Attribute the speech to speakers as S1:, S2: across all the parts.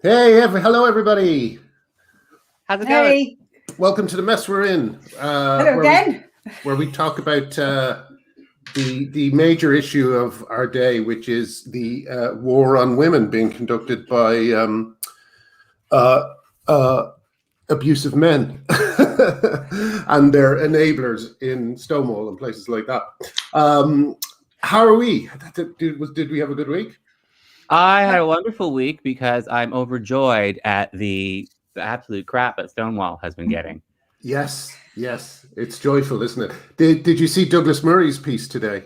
S1: Hello everybody.
S2: How's it going?
S1: Welcome to the mess we're in.
S3: Hello again.
S1: Where we talk about the major issue of our day, which is the war on women being conducted by abusive men and their enablers in Stonewall and places like that. How are we? Did we have a good week?
S2: I had a wonderful week because I'm overjoyed at the absolute crap that Stonewall has been getting.
S1: Yes, it's joyful, isn't it? Did you see Douglas Murray's piece today?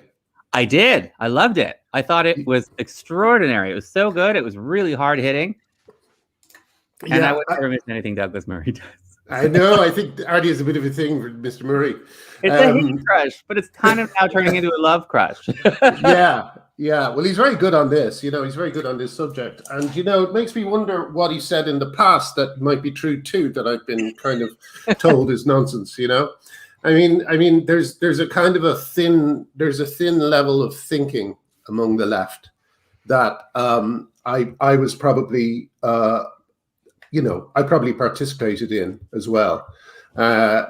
S2: I did. I loved it. I thought it was extraordinary. It was so good. It was really hard hitting. And I would never miss anything Douglas Murray does.
S1: I know. I think Arty is a bit of a thing for Mr. Murray.
S2: It's a hate crush, but it's kind of now turning into a love crush.
S1: Yeah. Well, he's very good on this. He's very good on this subject. And, it makes me wonder what he said in the past that might be true, too, that I've been kind of told is nonsense, I mean, there's a kind of a thin level of thinking among the left that I was probably, I probably participated in as well.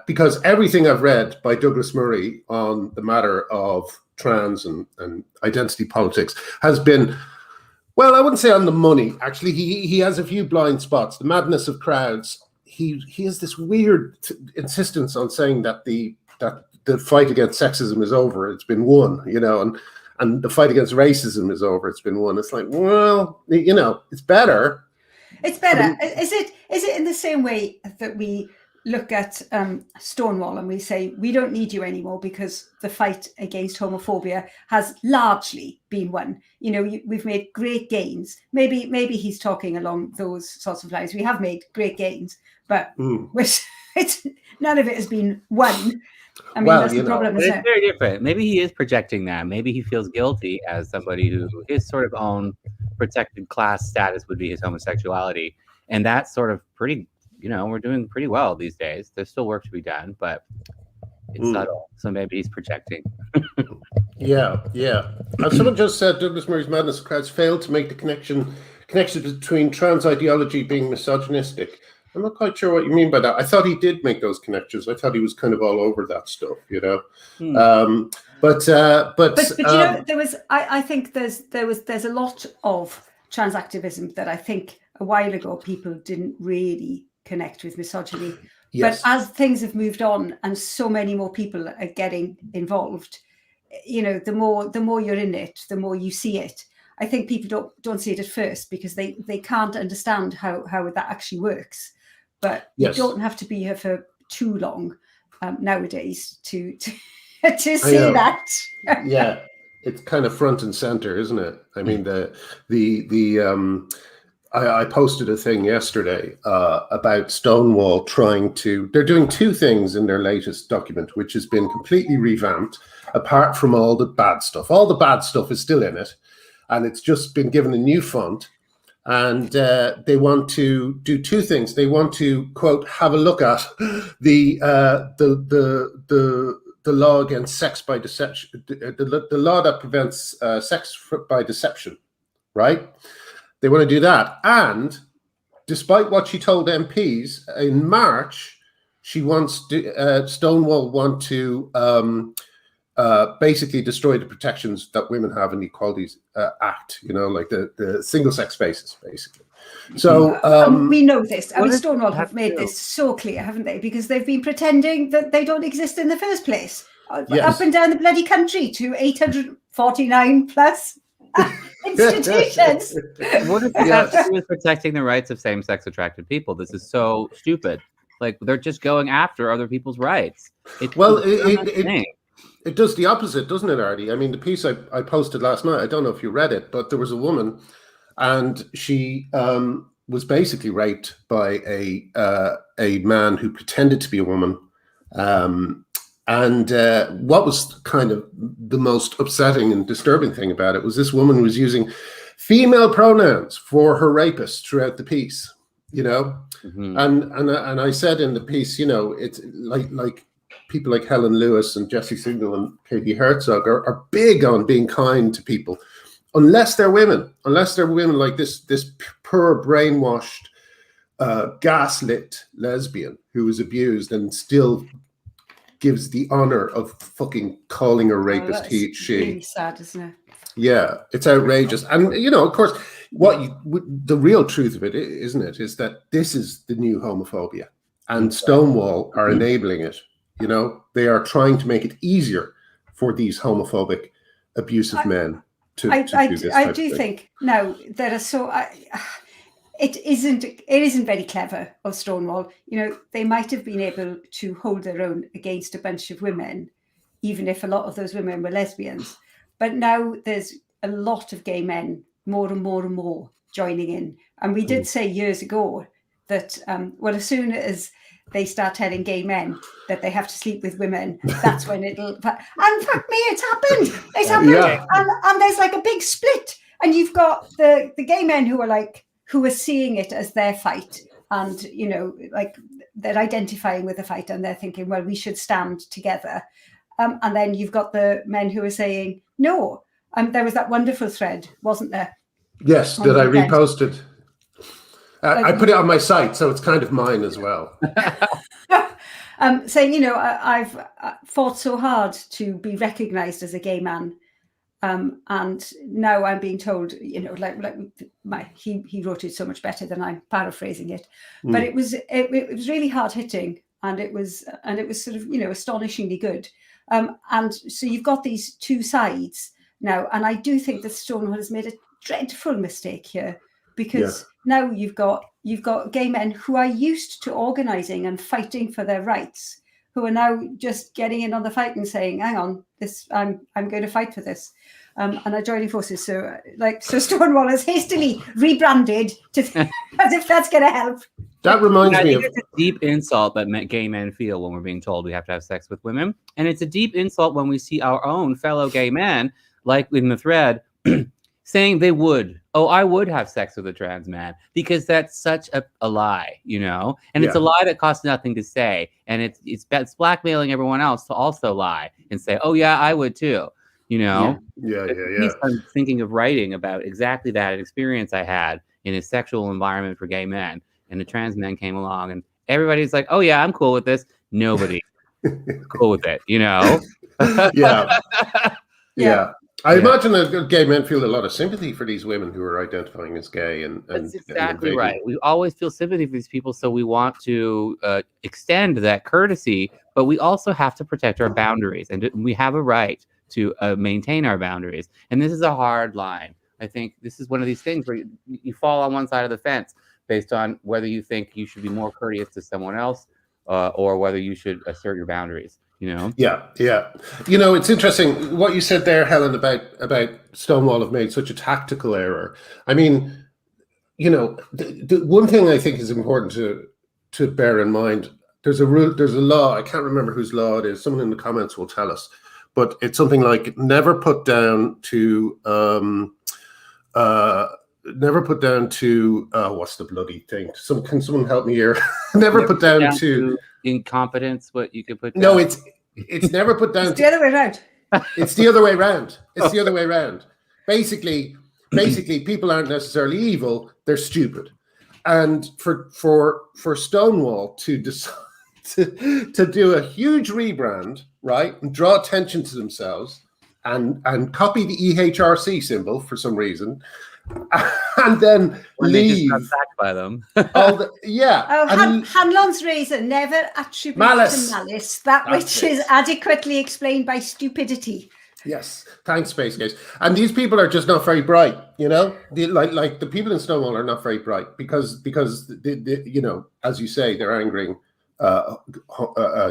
S1: Because everything I've read by Douglas Murray on the matter of trans and identity politics has been, well, I wouldn't say on the money. Actually, he has a few blind spots. The madness of crowds. He has this weird insistence on saying that the fight against sexism is over. It's been won, and the fight against racism is over. It's been won. It's like, well, it's better.
S3: It's better. Is it in the same way that we look at Stonewall and we say we don't need you anymore because the fight against homophobia has largely been won? We've made great gains. Maybe he's talking along those sorts of lines. We have made great gains, but none of it has been won. I mean, that's the problem.
S2: It's very different. Maybe he is projecting that. Maybe he feels guilty as somebody who his sort of own protected class status would be his homosexuality, and that's sort of pretty. We're doing pretty well these days. There's still work to be done, but it's subtle. So maybe he's projecting.
S1: Yeah. Someone just said Douglas Murray's madness of crowds failed to make the connection between trans ideology being misogynistic. I'm not quite sure what you mean by that. I thought he did make those connections. I thought he was kind of all over that stuff, But
S3: there was. I think there's a lot of trans activism that I think a while ago people didn't really connect with misogyny. Yes. But as things have moved on and so many more people are getting involved, the more you're in it, the more you see it. I think people don't see it at first because they can't understand how that actually works. But yes. You don't have to be here for too long nowadays to see that.
S1: Yeah, it's kind of front and center, isn't it? I mean, I posted a thing yesterday about Stonewall they're doing two things in their latest document, which has been completely revamped, apart from all the bad stuff. All the bad stuff is still in it, and it's just been given a new font. And they want to do two things. They want to, quote, have a look at the law against sex by deception, the law that prevents sex by deception, right? They want to do that. And despite what she told MPs in March, she wants Stonewall want to basically destroy the protections that women have in the Equalities Act, like the single-sex basis, basically. So
S3: we know this. I mean, Stonewall have made this so clear, haven't they? Because they've been pretending that they don't exist in the first place. Yes. Up and down the bloody country to 849 plus institutions.
S2: What if that was protecting the rights of same-sex attracted people? This is so stupid. Like, they're just going after other people's rights.
S1: It does the opposite, doesn't it, Arty? I mean, the piece I posted last night, I don't know if you read it, but there was a woman and she was basically raped by a man who pretended to be a woman. And what was kind of the most upsetting and disturbing thing about it was this woman was using female pronouns for her rapist throughout the piece, Mm-hmm. And I said in the piece, it's like people like Helen Lewis and Jesse Singal and Katie Herzog are big on being kind to people unless they're women like this poor brainwashed, gaslit lesbian who was abused and still gives the honor of fucking calling a rapist she.
S3: Really sad, isn't it?
S1: Yeah, it's outrageous. And of course, the real truth of it, isn't it, is that this is the new homophobia, and Stonewall are enabling it. They are trying to make it easier for these homophobic, abusive men to do this.
S3: I do think now there are so. It isn't very clever of Stonewall. They might have been able to hold their own against a bunch of women, even if a lot of those women were lesbians. But now there's a lot of gay men, more and more and more, joining in. And we did say years ago that, as soon as they start telling gay men that they have to sleep with women, that's when it'll... And fuck me, it's happened. It's happened. Yeah. And there's like a big split. And you've got the gay men who are seeing it as their fight. And, they're identifying with the fight and they're thinking, well, we should stand together. And then you've got the men who are saying, no. There was that wonderful thread, wasn't there?
S1: Yes, that I reposted. I put it on my site, so it's kind of mine as well.
S3: Saying, I've fought so hard to be recognised as a gay man. And now I'm being told, he wrote it so much better than I'm paraphrasing it. But it was really hard hitting, and it was sort of, astonishingly good. And so you've got these two sides now, and I do think that Stonewall has made a dreadful mistake here, because now you've got gay men who are used to organising and fighting for their rights, who are now just getting in on the fight and saying, "Hang on, I'm going to fight for this," and are joining forces. So Stonewall is hastily rebranded as if that's going to help.
S1: That reminds me of
S2: it's a deep insult that gay men feel when we're being told we have to have sex with women. And it's a deep insult when we see our own fellow gay men, like in the thread, saying they would. Oh, I would have sex with a trans man, because that's such a lie, And it's a lie that costs nothing to say. And it's blackmailing everyone else to also lie and say, oh, yeah, I would too,
S1: Yeah.
S2: I'm thinking of writing about exactly that experience I had in a sexual environment for gay men. And the trans men came along and everybody's like, oh, yeah, I'm cool with this. Nobody cool with it,
S1: Yeah. I imagine that gay men feel a lot of sympathy for these women who are identifying as gay. That's
S2: exactly right. We always feel sympathy for these people, so we want to extend that courtesy, but we also have to protect our boundaries, and we have a right to maintain our boundaries. And this is a hard line. I think this is one of these things where you fall on one side of the fence based on whether you think you should be more courteous to someone else or whether you should assert your boundaries.
S1: Yeah. It's interesting what you said there, Helen, about Stonewall have made such a tactical error. I mean, the one thing I think is important to bear in mind. There's a law. I can't remember whose law it is. Someone in the comments will tell us, but it's something like never put down to what's the bloody thing? Can someone help me here? Never put down to
S2: incompetence. What you could put down.
S1: No, it's never put down.
S3: It's the other way around.
S1: It's the other way around. It's the other way around. Basically, people aren't necessarily evil; they're stupid. And for Stonewall to decide to do a huge rebrand, right, and draw attention to themselves, and copy the EHRC symbol for some reason. And then
S2: when
S1: leave.
S2: They just got sacked by them.
S3: Hanlon's reason, never attribute
S1: malice.
S3: To malice that which is adequately explained by stupidity.
S1: Yes, thanks, Space Case. And these people are just not very bright, like the people in Stonewall are not very bright because they, as you say, they're angering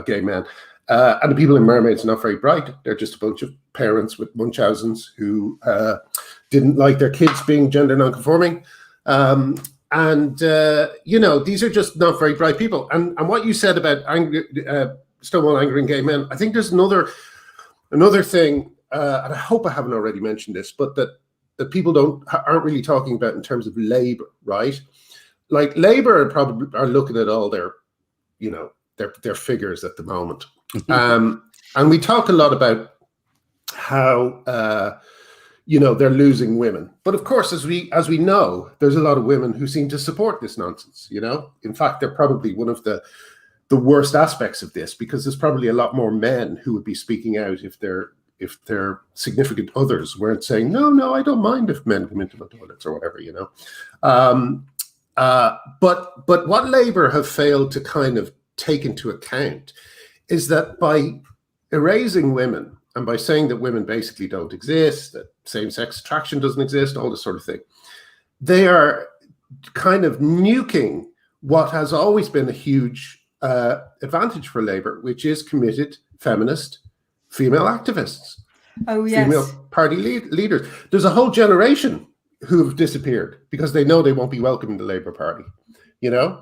S1: gay men. And the people in Mermaids are not very bright. They're just a bunch of parents with Munchausens who didn't like their kids being gender non-conforming. These are just not very bright people. And what you said about Stonewall angering gay men, I think there's another thing, and I hope I haven't already mentioned this, but that people aren't really talking about in terms of Labour, right? Like Labour are looking at all their figures at the moment. And we talk a lot about how they're losing women. But of course, as we know, there's a lot of women who seem to support this nonsense. In fact, they're probably one of the worst aspects of this, because there's probably a lot more men who would be speaking out if their significant others weren't saying, no, I don't mind if men come into the toilets or whatever, But what Labour have failed to kind of take into account is that by erasing women and by saying that women basically don't exist, that same-sex attraction doesn't exist, all this sort of thing, they are kind of nuking what has always been a huge advantage for Labour, which is committed feminist female activists.
S3: Oh, yes.
S1: Female party leaders. There's a whole generation who have disappeared because they know they won't be welcome in the Labour Party,
S3: Yeah.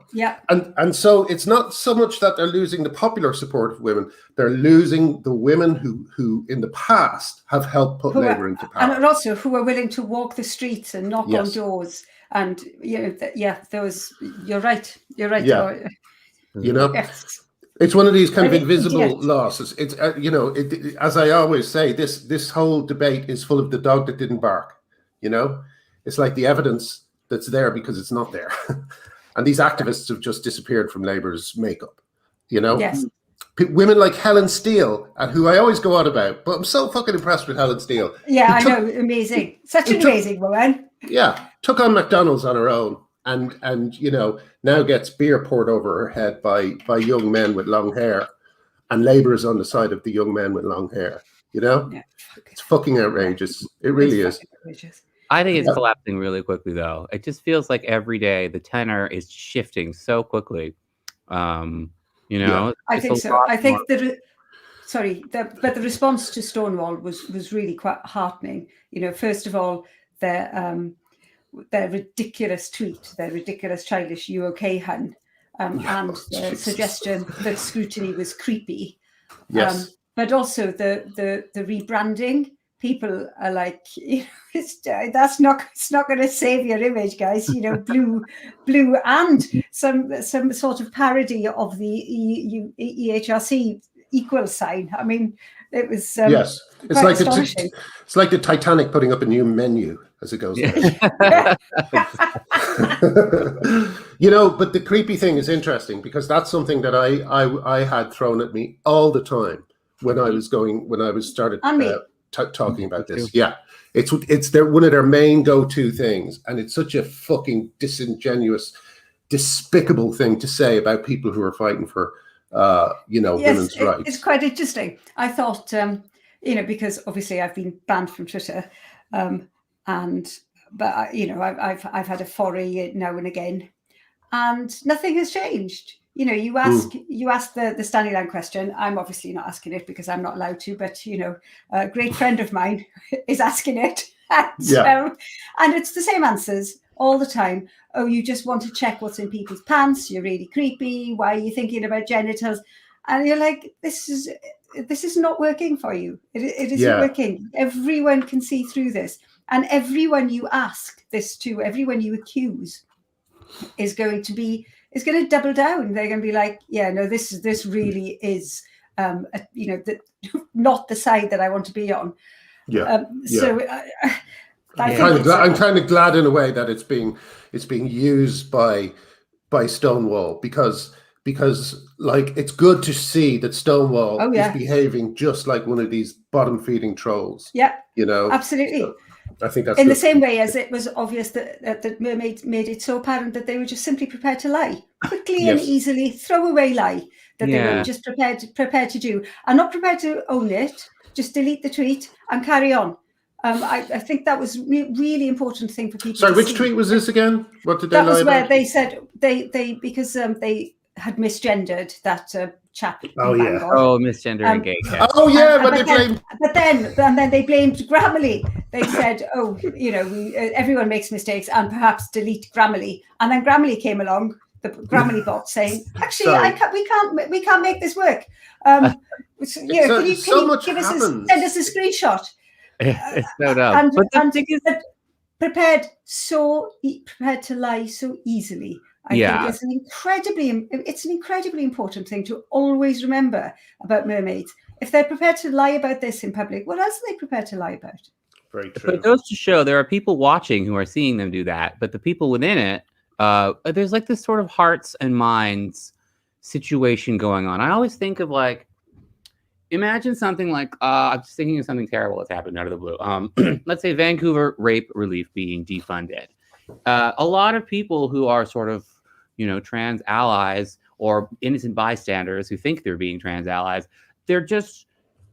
S1: And so it's not so much that they're losing the popular support of women, they're losing the women who in the past have helped put Labour into power.
S3: And also who are willing to walk the streets and knock on doors. And, you're right.
S1: Yeah.
S3: Yes.
S1: It's one of these kind of invisible losses. It's as I always say, this whole debate is full of the dog that didn't bark. It's like the evidence that's there because it's not there, and these activists have just disappeared from Labour's makeup.
S3: Yes.
S1: Women like Helen Steele, who I always go on about, but I'm so fucking impressed with Helen Steele.
S3: Yeah, I know, amazing, such an amazing woman.
S1: Yeah, took on McDonald's on her own. And now gets beer poured over her head by young men with long hair, and Labour is on the side of the young men with long hair. Yeah. It's fucking outrageous. It really is.
S2: I think it's collapsing really quickly, though. It just feels like every day the tenor is shifting so quickly.
S3: I think so. I think but the response to Stonewall was really quite heartening. First of all, their ridiculous tweet, their ridiculous childish "You okay, hun?" And the suggestion that scrutiny was creepy.
S1: Yes.
S3: But also the rebranding. People are like, it's not going to save your image, guys. Blue, and some sort of parody of the EHRC equal sign. I mean, it was
S1: yes. It's like the Titanic putting up a new menu as it goes. But the creepy thing is interesting because that's something that I had thrown at me all the time when I started talking about this. Yeah, it's one of their main go-to things, and it's such a fucking disingenuous, despicable thing to say about people who are fighting for women's rights. It's
S3: quite interesting. I thought because obviously I've been banned from Twitter, but I've had a foray now and again, and nothing has changed. You ask the standing line question. I'm obviously not asking it because I'm not allowed to, but a great friend of mine is asking it, and it's the same answers all the time. Oh, you just want to check what's in people's pants. You're really creepy. Why are you thinking about genitals? And you're like, this is not working for you. It isn't working. Everyone can see through this, and everyone you ask this to, everyone you accuse, is going to double down. They're going to be like, yeah, no, this really is, not the side that I want to be on.
S1: Yeah.
S3: So
S1: I'm kind of glad in a way that it's being used by Stonewall because like it's good to see that Stonewall is behaving just like one of these bottom feeding trolls.
S3: Yeah. Absolutely.
S1: So I think that's
S3: in the same way as it was obvious that Mermaid made it so apparent that they were just simply prepared to lie quickly and easily, throwaway lie that they were just prepared to do, and not prepared to own it, just delete the tweet and carry on. I think that was really important thing for people.
S1: Sorry, which tweet was this again? What did they lie about? That was where
S3: they said they because they had misgendered that chap.
S1: Oh yeah.
S2: Oh, misgender and gay.
S1: Oh yeah,
S3: but then they blamed Grammarly. They said, oh, everyone makes mistakes, and perhaps delete Grammarly. And then Grammarly came along, the Grammarly bot, saying, actually, we can't make this work. Can you send us a screenshot?
S2: It's no doubt.
S3: Prepared to lie so easily. I think it's an incredibly important thing to always remember about mermaids. If they're prepared to lie about this in public, what else are they prepared to lie about?
S1: Very true.
S2: But it goes to show there are people watching who are seeing them do that, but the people within it, there's like this sort of hearts and minds situation going on. I always think of like, imagine something like, I'm just thinking of something terrible that's happened out of the blue. Let's say Vancouver rape relief being defunded. A lot of people who are sort of, trans allies or innocent bystanders who think they're being trans allies, they're just,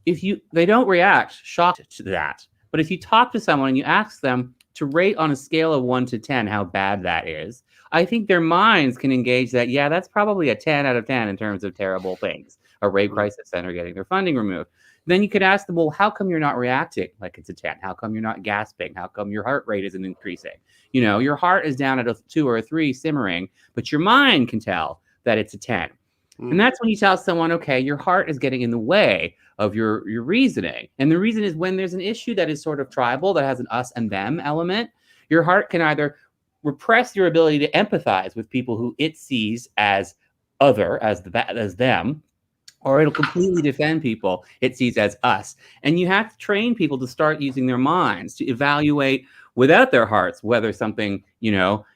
S2: they don't react shocked to that. But if you talk to someone and you ask them to rate on a scale of 1 to 10 how bad that is, I think their minds can engage that, yeah, that's probably a 10 out of 10 in terms of terrible things. A rape crisis center getting their funding removed. Then you could ask them, well, how come you're not reacting like it's a 10? How come you're not gasping? How come your heart rate isn't increasing? Your heart is down at a 2 or a 3 simmering, but your mind can tell that it's a 10. And that's when you tell someone, okay, your heart is getting in the way of your reasoning. And the reason is when there's an issue that is sort of tribal, that has an us and them element, your heart can either repress your ability to empathize with people who it sees as other, as them, or it'll completely defend people it sees as us. And you have to train people to start using their minds to evaluate without their hearts whether something,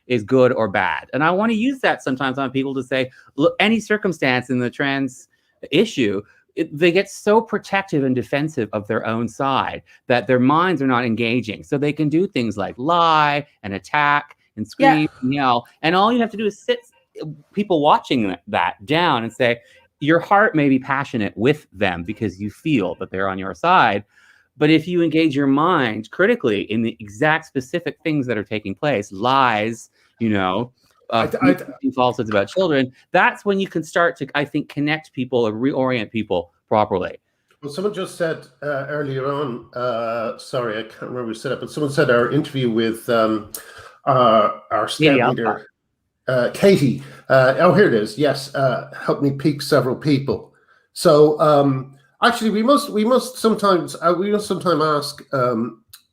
S2: is good or bad. And I want to use that sometimes on people to say, look, any circumstance in the trans issue, they get so protective and defensive of their own side that their minds are not engaging. So they can do things like lie and attack and scream and yell. And all you have to do is sit people watching that down and say, your heart may be passionate with them because you feel that they're on your side. But if you engage your mind critically in the exact specific things that are taking place, lies, falsehoods about children, that's when you can start to, I think, connect people or reorient people properly.
S1: Well, someone just said earlier on, sorry, I can't remember who said it, but someone said our interview with our scout leader, Katie. Here it is. Yes, helped me pique several people. So actually, we must sometimes ask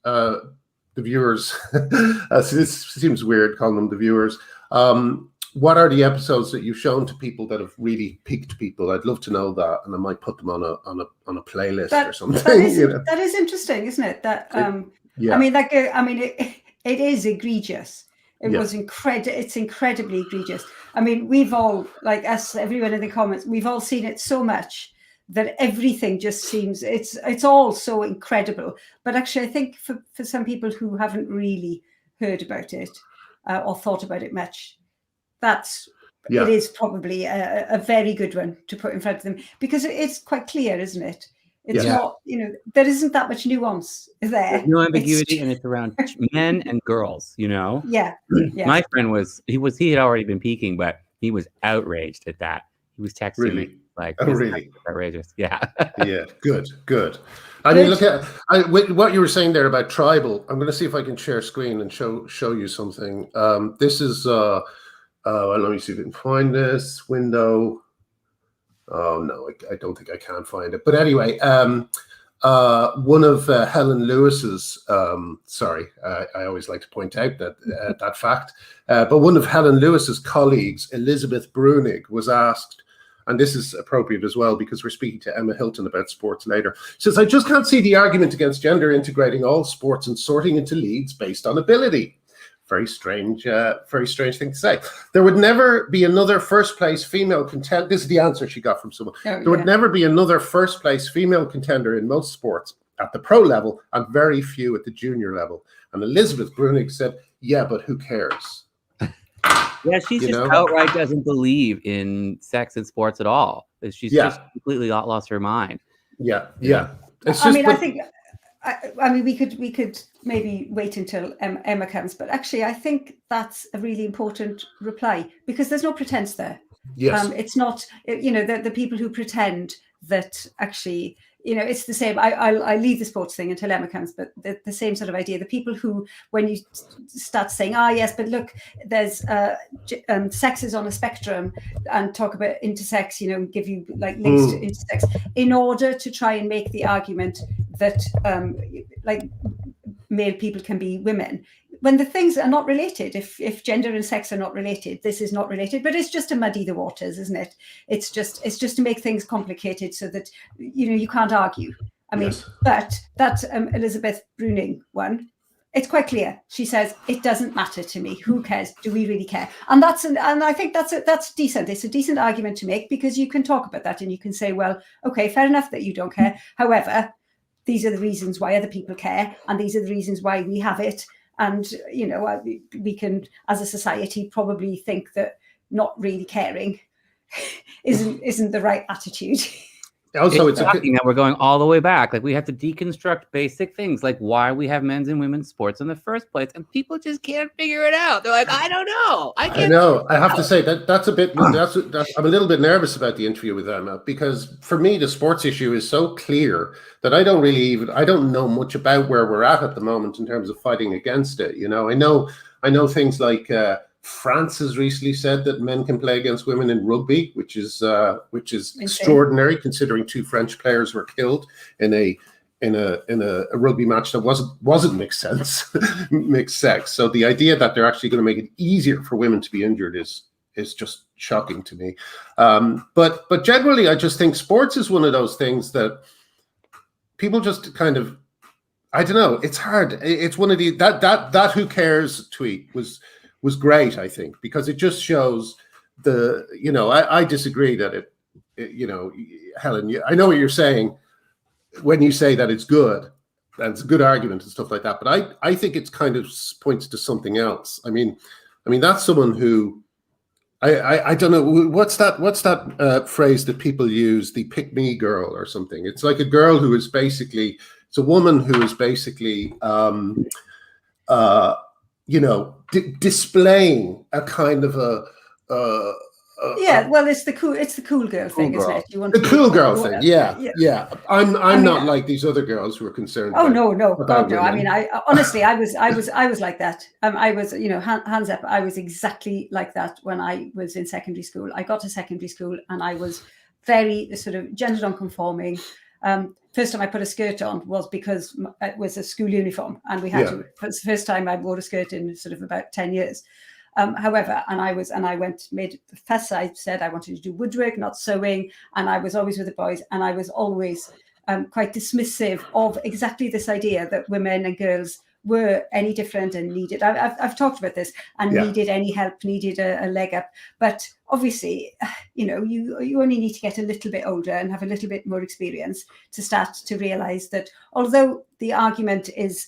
S1: the viewers. So this seems weird calling them the viewers. What are the episodes that you've shown to people that have really piqued people? I'd love to know that, and I might put them on a playlist or something.
S3: That is interesting, isn't it? That
S1: yeah.
S3: I mean, it is egregious. Was it's incredibly egregious. I mean, we've all, like us, everyone in the comments, we've all seen it so much that everything just seems, it's all so incredible. But actually, I think for some people who haven't really heard about it or thought about it much, it is probably a very good one to put in front of them, because it's quite clear, isn't it? It's not, there isn't that much nuance there.
S2: There's no ambiguity, and it's around men and girls,
S3: Yeah.
S2: My friend he had already been peaking, but he was outraged at that. He was texting me like,
S1: oh, really?
S2: Outrageous. Yeah.
S1: Yeah. Good. I mean, look at what you were saying there about tribal. I'm going to see if I can share screen and show you something. This is, let me see if I can find this window. Oh, no, I don't think I can find it. But anyway, one of Helen Lewis's, I always like to point out that fact, but one of Helen Lewis's colleagues, Elizabeth Brunig, was asked, and this is appropriate as well because we're speaking to Emma Hilton about sports later, says, I just can't see the argument against gender integrating all sports and sorting into leagues based on ability. Very strange thing to say. There would never be another first-place female contender. This is the answer she got from someone. There would never be another first-place female contender in most sports at the pro level and very few at the junior level. And Elizabeth Brunig said, yeah, but who cares?
S2: Yeah, she's just outright doesn't believe in sex in sports at all. She's just completely lost her mind. Yeah.
S3: I mean, we could maybe wait until Emma comes, but actually, I think that's a really important reply because there's no pretense there.
S1: Yes,
S3: it's not. The people who pretend that actually, it's the same. I leave the sports thing until Emma comes, but the same sort of idea. The people who, when you start saying, yes, but look, there's sex is on a spectrum, and talk about intersex, give you like links to intersex, in order to try and make the argument that like male people can be women, when the things are not related. If gender and sex are not related, this is not related, but it's just to muddy the waters, isn't it? It's just to make things complicated so that you can't argue. I mean, but that Elizabeth Bruning one, it's quite clear. She says, it doesn't matter to me. Who cares? Do we really care? And I think that's decent. It's a decent argument to make, because you can talk about that and you can say, well, okay, fair enough that you don't care. However, these are the reasons why other people care, and these are the reasons why we have it. And, you know, we can, as a society, probably think that not really caring isn't the right attitude.
S2: Also, it's shocking that we're going all the way back. Like, we have to deconstruct basic things, like why we have men's and women's sports in the first place, and people just can't figure it out. They're like, I don't know. I know.
S1: I have to say that's a bit. I'm a little bit nervous about the interview with Emma, because for me the sports issue is so clear that I don't know much about where we're at the moment in terms of fighting against it. You know, I know things like. France has recently said that men can play against women in rugby, which is extraordinary, considering 2 French players were killed in a rugby match that wasn't mixed sex. So the idea that they're actually going to make it easier for women to be injured is just shocking to me. But generally, I just think sports is one of those things that people just kind of, I don't know. It's hard. It's one of the that who cares tweet was great, I think, because it just shows the, you know, I disagree that it, you know, Helen, I know what you're saying when you say that it's good, and it's a good argument and stuff like that, but I think it's kind of points to something else. I mean, that's someone who, I don't know, what's that phrase that people use, the pick me girl or something. It's like a girl who is basically, it's a woman who is basically, you know, displaying a kind of
S3: well, it's the cool girl thing, isn't it? You want
S1: the cool girl thing, yeah. I'm not like these other girls who are concerned.
S3: Oh no, God no. I mean, I honestly, I was like that. I was, you know, hands up. I was exactly like that when I was in secondary school. I got to secondary school and I was very sort of gender non-conforming. First time I put a skirt on was because it was a school uniform, and we had to. It was the first time I wore a skirt in sort of about 10 years. However, made the fuss. I said I wanted to do woodwork, not sewing, and I was always with the boys, and I was always quite dismissive of exactly this idea that women and girls were any different and needed. I've talked about this, and needed any help, needed a leg up. But obviously, you know, you only need to get a little bit older and have a little bit more experience to start to realise that although the argument is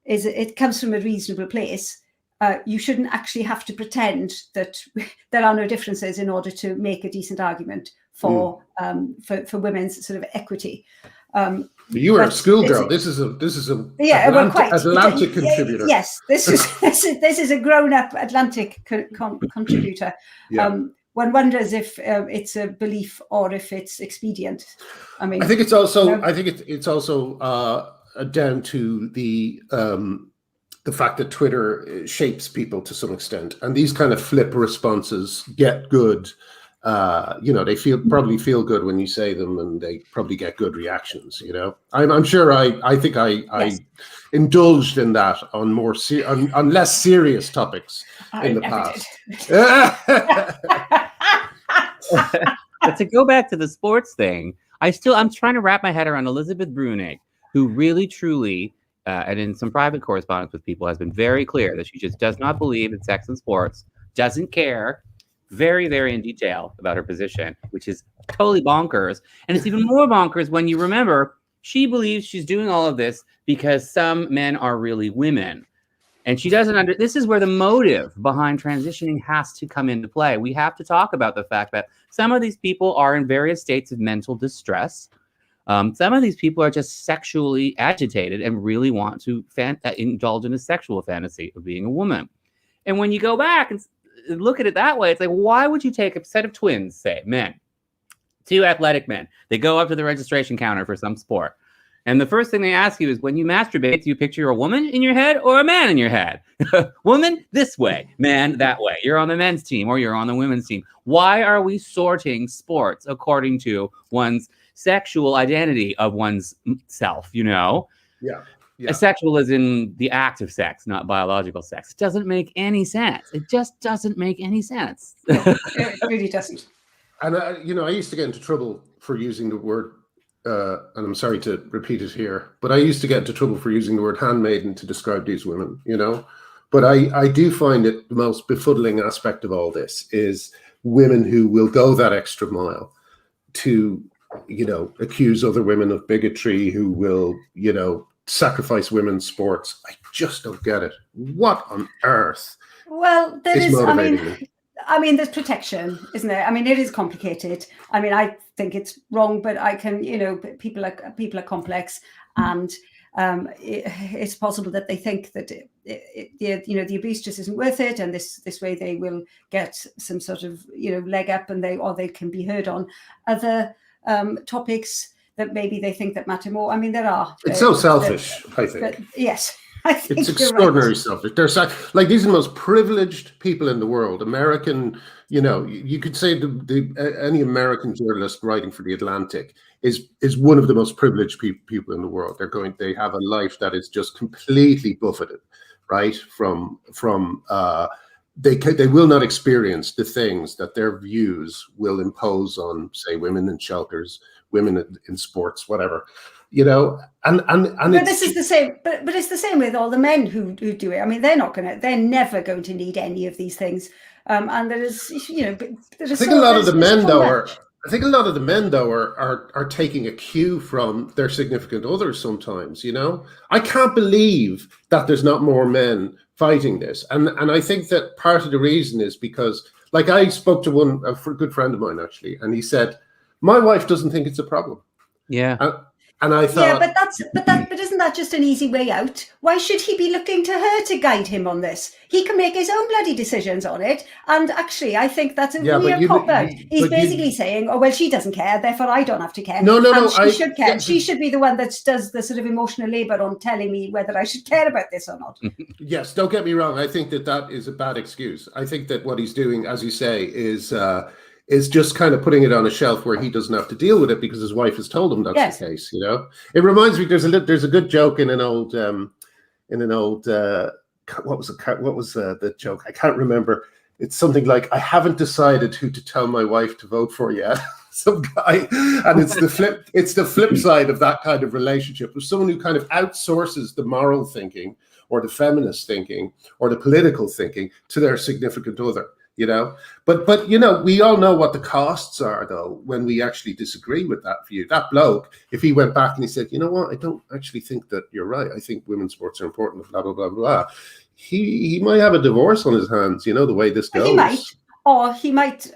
S3: it comes from a reasonable place, you shouldn't actually have to pretend that there are no differences in order to make a decent argument for women's sort of equity.
S1: You were a schoolgirl. This is a Atlantic contributor.
S3: Yes, this is a grown-up Atlantic contributor. One wonders if it's a belief or if it's expedient. I mean, I think it's also.
S1: I think it's also down to the fact that Twitter shapes people to some extent, and these kind of flip responses get good. You know, they probably feel good when you say them, and they probably get good reactions. You know, I'm sure I think I indulged in that on more on less serious topics in the past.
S2: But to go back to the sports thing, I'm trying to wrap my head around Elizabeth Bruning, who really truly, and in some private correspondence with people, has been very clear that she just does not believe in sex and sports, doesn't care. Very, very in detail about her position, which is totally bonkers. And it's even more bonkers when you remember she believes she's doing all of this because some men are really women. And she doesn't this is where the motive behind transitioning has to come into play. We have to talk about the fact that some of these people are in various states of mental distress. Some of these people are just sexually agitated and really want to indulge in a sexual fantasy of being a woman. And when you go back and look at it that way, it's like, why would you take a set of twins, say men, 2 athletic men, they go up to the registration counter for some sport, and the first thing they ask you is, when you masturbate, do you picture a woman in your head or a man in your head? Woman this way, man that way. You're on the men's team or you're on the women's team. Why are we sorting sports according to one's sexual identity of one's self, you know?
S1: Yeah.
S2: Asexual is in the act of sex, not biological sex. It doesn't make any sense. It just doesn't make any sense.
S3: No, it really doesn't.
S1: And, you know, I used to get into trouble for using the word and I'm sorry to repeat it here, but I used to get into trouble for using the word handmaiden to describe these women, you know. But I do find it the most befuddling aspect of all this is women who will go that extra mile to, you know, accuse other women of bigotry, who will, you know, sacrifice women's sports. I just don't get it. What on earth?
S3: Well, there is,
S1: motivating them?
S3: I mean, there's protection, isn't there? I mean, it is complicated. I mean, I think it's wrong, but I can, you know, people are complex, and it's possible that they think that you know, the abuse just isn't worth it, and this way they will get some sort of, you know, leg up, and they can be heard on other topics that maybe they think that matter more. I mean, there are.
S1: It's so selfish, I think.
S3: But, yes. I think
S1: it's extraordinarily selfish. They're like, these are the most privileged people in the world. American, you know, you could say any American journalist writing for The Atlantic is one of the most privileged people in the world. They have a life that is just completely buffeted, right? They will not experience the things that their views will impose on, say, women in shelters, women in sports, whatever. You know, and
S3: but this is the same. But it's the same with all the men who do it. I mean, they're never going to need any of these things. And there is, you know, I think a lot of the men
S1: though are taking a cue from their significant others sometimes. You know, I can't believe that there's not more men fighting this, and I think that part of the reason is because, like, I spoke to a good friend of mine actually, and he said, my wife doesn't think it's a problem.
S2: Yeah.
S1: And I thought,
S3: but isn't that just an easy way out? Why should he be looking to her to guide him on this? He can make his own bloody decisions on it. And actually, I think that's a weird cop out. He's basically saying, "Oh well, she doesn't care, therefore I don't have to care."
S1: No,
S3: she should care. She should be the one that does the sort of emotional labour on telling me whether I should care about this or not.
S1: Yes, don't get me wrong. I think that is a bad excuse. I think that what he's doing, as you say, is just kind of putting it on a shelf where he doesn't have to deal with it because his wife has told him that's the case. You know, it reminds me. There's a good joke in an old what was the joke? I can't remember. It's something like, I haven't decided who to tell my wife to vote for yet. Some guy, and it's the flip side of that kind of relationship, with someone who kind of outsources the moral thinking or the feminist thinking or the political thinking to their significant other. You know, but you know, we all know what the costs are, though, when we actually disagree with that view. That bloke, if he went back and he said, you know what, I don't actually think that you're right. I think women's sports are important, blah, blah, blah, blah. He might have a divorce on his hands, you know, the way this goes.
S3: He might. Or he might,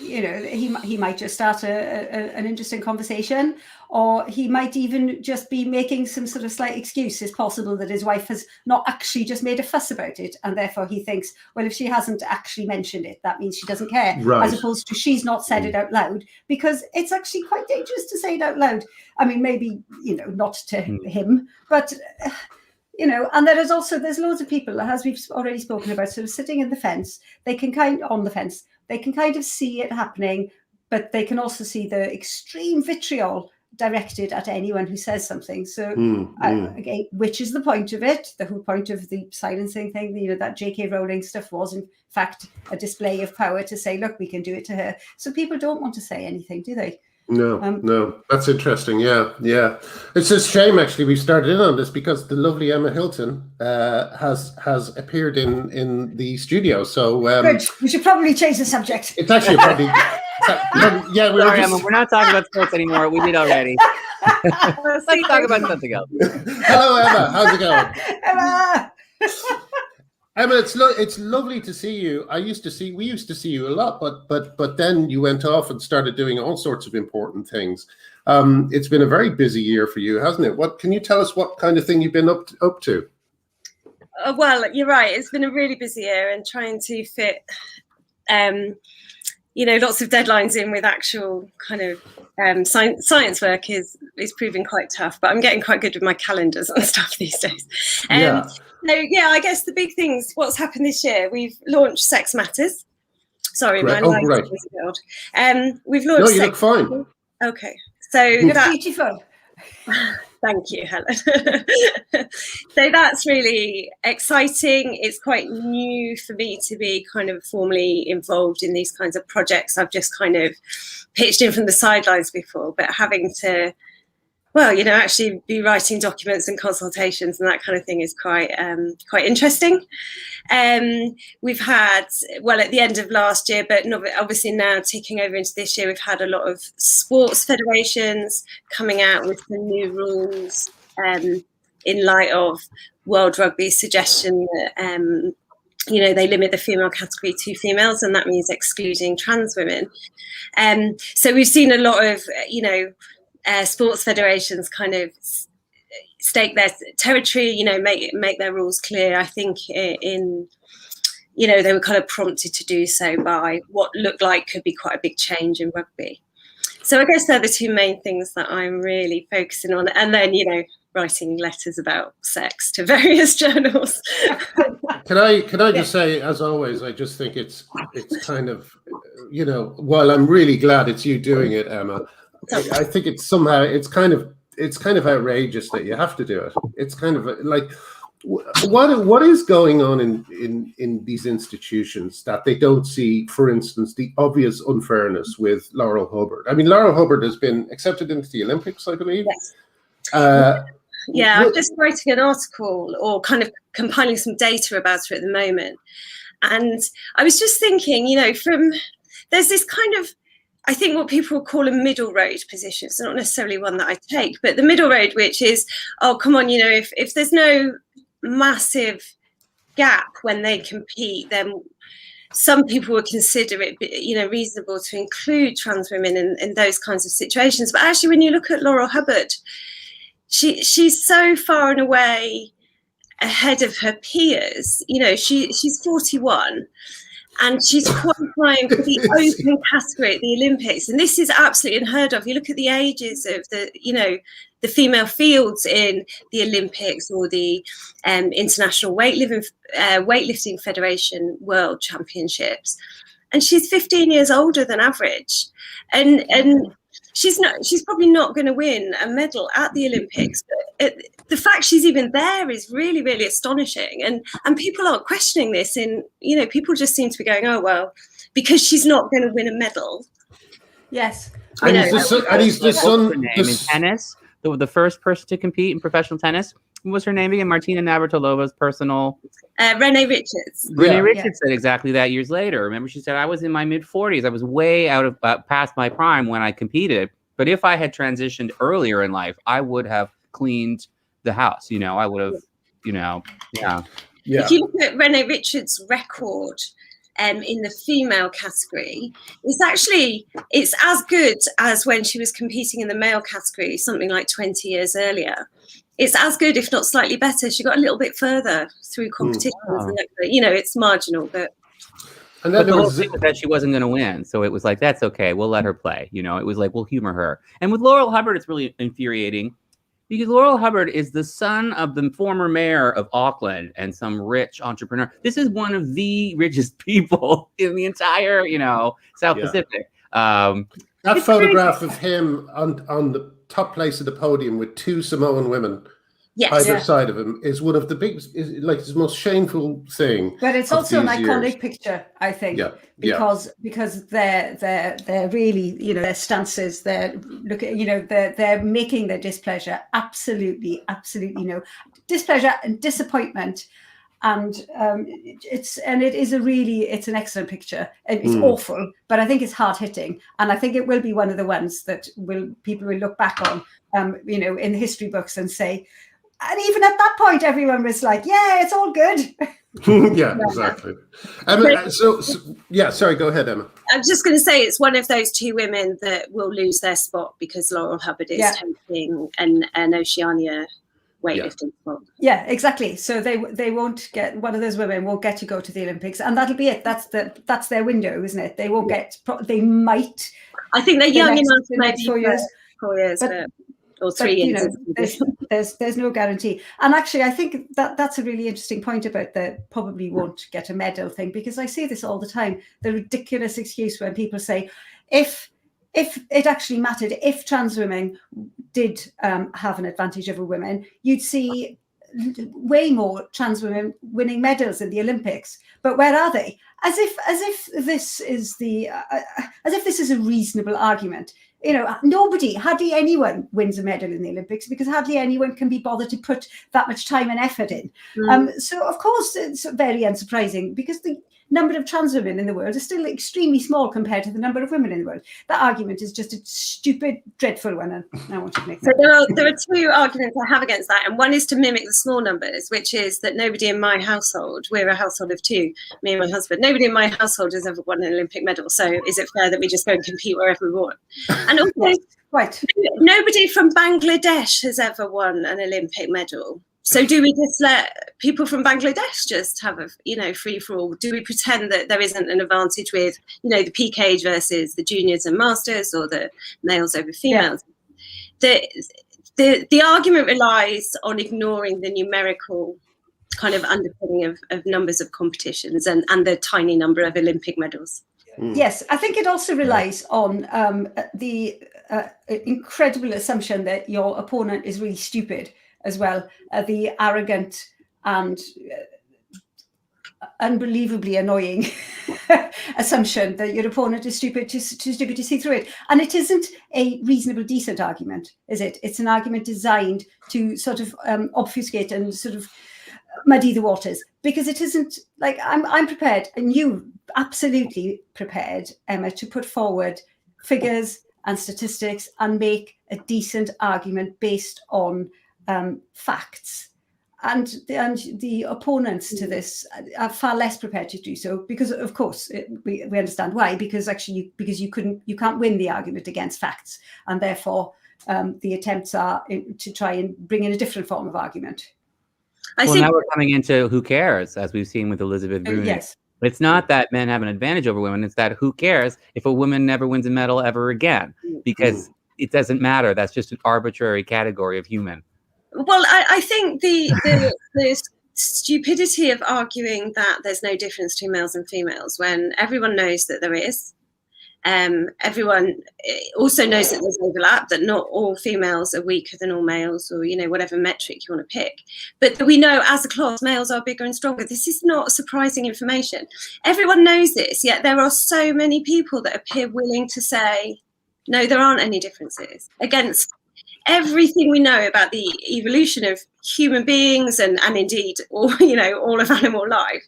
S3: you know, he might just start an interesting conversation, or he might even just be making some sort of slight excuse. It's possible that his wife has not actually just made a fuss about it, and therefore he thinks, well, if she hasn't actually mentioned it, that means she doesn't care,
S1: right.
S3: As opposed to she's not said it out loud, because it's actually quite dangerous to say it out loud. I mean, maybe, you know, not to him, but... You know, and there's loads of people, as we've already spoken about, sort of sitting in the fence. They can kind of see it happening, but they can also see the extreme vitriol directed at anyone who says something. So, again, which is the point of it? The whole point of the silencing thing, you know, that J.K. Rowling stuff was, in fact, a display of power to say, look, we can do it to her. So people don't want to say anything, do they?
S1: No, that's interesting. Yeah. It's a shame, actually, we started in on this because the lovely Emma Hilton has appeared in the studio. So
S3: good. We should probably change the subject.
S1: It's actually probably yeah.
S2: Sorry, Emma, we're not talking about sports anymore. We did already. Let's talk about something else.
S1: Hello, Emma. How's it going?
S3: Emma.
S1: Emma, it's lovely to see you. We used to see you a lot, but then you went off and started doing all sorts of important things. It's been a very busy year for you, hasn't it? What can you tell us? What kind of thing you've been up to?
S4: Well, you're right. It's been a really busy year, and trying to fit, you know, lots of deadlines in with actual kind of science work is proving quite tough. But I'm getting quite good with my calendars and stuff these days. So, yeah, I guess the big things, what's happened this year, we've launched Sex Matters. Sorry, my light is build. We've launched.
S1: No, you look fine.
S4: Okay, so
S3: beautiful.
S4: Thank you, Helen. So that's really exciting. It's quite new for me to be kind of formally involved in these kinds of projects. I've just kind of pitched in from the sidelines before, but having to well, actually be writing documents and consultations and that kind of thing is quite interesting. We've had, well, at the end of last year, but not, obviously now ticking over into this year, we've had a lot of sports federations coming out with some new rules in light of World Rugby's suggestion that they limit the female category to females, and that means excluding trans women. So we've seen a lot of, sports federations kind of stake their territory, make their rules clear. I think they were kind of prompted to do so by what looked like could be quite a big change in rugby. So I guess they're the two main things that I'm really focusing on. And then, writing letters about sex to various journals.
S1: Can I just say, as always, I just think it's kind of, while I'm really glad it's you doing it, Emma, I think it's somehow it's kind of outrageous that you have to do it. It's kind of like, what is going on in these institutions that they don't see, for instance, the obvious unfairness with Laurel Hubbard? I mean, Laurel Hubbard has been accepted into the Olympics, I believe.
S4: Yes. I'm just writing an article or kind of compiling some data about it at the moment. And I was just thinking, there's this kind of, I think what people call a middle road position. It's not necessarily one that I take, but the middle road, which is, oh, come on, if there's no massive gap when they compete, then some people would consider it, reasonable to include trans women in those kinds of situations. But actually, when you look at Laurel Hubbard, she's so far and away ahead of her peers. She's 41 and she's qualifying for the open category at the Olympics. And this is absolutely unheard of. You look at the ages of the female fields in the Olympics or the International Weightlifting Federation World Championships. And she's 15 years older than average. And she's probably not going to win a medal at the Olympics, but the fact she's even there is really, really astonishing. And people aren't questioning this. And people just seem to be going, oh well, because she's not going to win a medal.
S3: Yes.
S1: And he's the son
S2: in tennis. The first person to compete in professional tennis. What was her name again? Martina Navratilova's personal.
S4: Renee Richards.
S2: Renee Richards said exactly that years later. Remember, she said, I was in my mid-40s. I was way out of past my prime when I competed. But if I had transitioned earlier in life, I would have cleaned the house. I would have, yeah.
S4: If you look at Renee Richards' record in the female category, it's as good as when she was competing in the male category, something like 20 years earlier. It's as good, if not slightly better. She got a little bit further through competitions.
S2: Wow.
S4: It's marginal, but.
S1: And then
S2: the whole thing was that she wasn't going to win, so it was like, that's okay, we'll let her play. It was like, we'll humor her. And with Laurel Hubbard, it's really infuriating because Laurel Hubbard is the son of the former mayor of Auckland and some rich entrepreneur. This is one of the richest people in the entire, South Pacific.
S1: That photograph of him on the top place of the podium with two Samoan women either side of him is one of the biggest, it's the most shameful thing.
S3: But it's also an iconic picture, I think, because they're really, their stances, they're making their displeasure absolutely displeasure and disappointment. And it's an excellent picture. It's awful, but I think it's hard hitting, and I think it will be one of the ones that people will look back on, in the history books and say. And even at that point, everyone was like, "Yeah, it's all good."
S1: Yeah, exactly. Sorry, go ahead, Emma.
S4: I'm just going to say it's one of those two women that will lose their spot because Laurel Hubbard is taking an Oceania weightlifting spot. Yeah,
S3: exactly. So they won't get, one of those women won't get to go to the Olympics, and that'll be it. That's their window, isn't it? They won't get. They might.
S4: I think they're young enough, maybe 4 years, but. Or 3 years.
S3: There's no guarantee. And actually, I think that's a really interesting point about the probably won't get a medal thing, because I see this all the time. The ridiculous excuse when people say, if it actually mattered, if trans women did have an advantage over women, you'd see way more trans women winning medals in the Olympics. But where are they? As if this is a reasonable argument. Hardly anyone wins a medal in the Olympics because hardly anyone can be bothered to put that much time and effort in. So, of course, it's very unsurprising because the number of trans women in the world is still extremely small compared to the number of women in the world. That argument is just a stupid, dreadful one. And I want to make that.
S4: So there are two arguments I have against that. And one is to mimic the small numbers, which is that nobody in my household, we're a household of two, me and my husband, nobody in my household has ever won an Olympic medal. So is it fair that we just go and compete wherever we want? And also,
S3: right.
S4: Nobody from Bangladesh has ever won an Olympic medal. So do we just let people from Bangladesh just have a, free for all? Do we pretend that there isn't an advantage with, the peak age versus the juniors and masters or the males over females? Yeah. The argument relies on ignoring the numerical kind of underpinning of numbers of competitions and the tiny number of Olympic medals.
S3: Yes, I think it also relies on the incredible assumption that your opponent is really stupid as well, the arrogant and unbelievably annoying assumption that your opponent is too stupid to see through it. And it isn't a reasonable, decent argument, is it? It's an argument designed to sort of obfuscate and sort of muddy the waters, because it isn't like I'm prepared, and you absolutely prepared, Emma, to put forward figures and statistics and make a decent argument based on facts, and the opponents to this are far less prepared to do so, because of course we understand why, because you can't win the argument against facts, and therefore the attempts are to try and bring in a different form of argument.
S2: Now we're coming into who cares, as we've seen with Elizabeth Rooney.
S3: Yes.
S2: But it's not that men have an advantage over women. It's that who cares if a woman never wins a medal ever again, because it doesn't matter. That's just an arbitrary category of human.
S4: Well, I think the stupidity of arguing that there's no difference between males and females when everyone knows that there is. Everyone also knows that there's overlap, that not all females are weaker than all males, or whatever metric you want to pick. But we know as a class males are bigger and stronger. This is not surprising information. Everyone knows this, yet there are so many people that appear willing to say, no, there aren't any differences, against everything we know about the evolution of human beings and indeed all of animal life.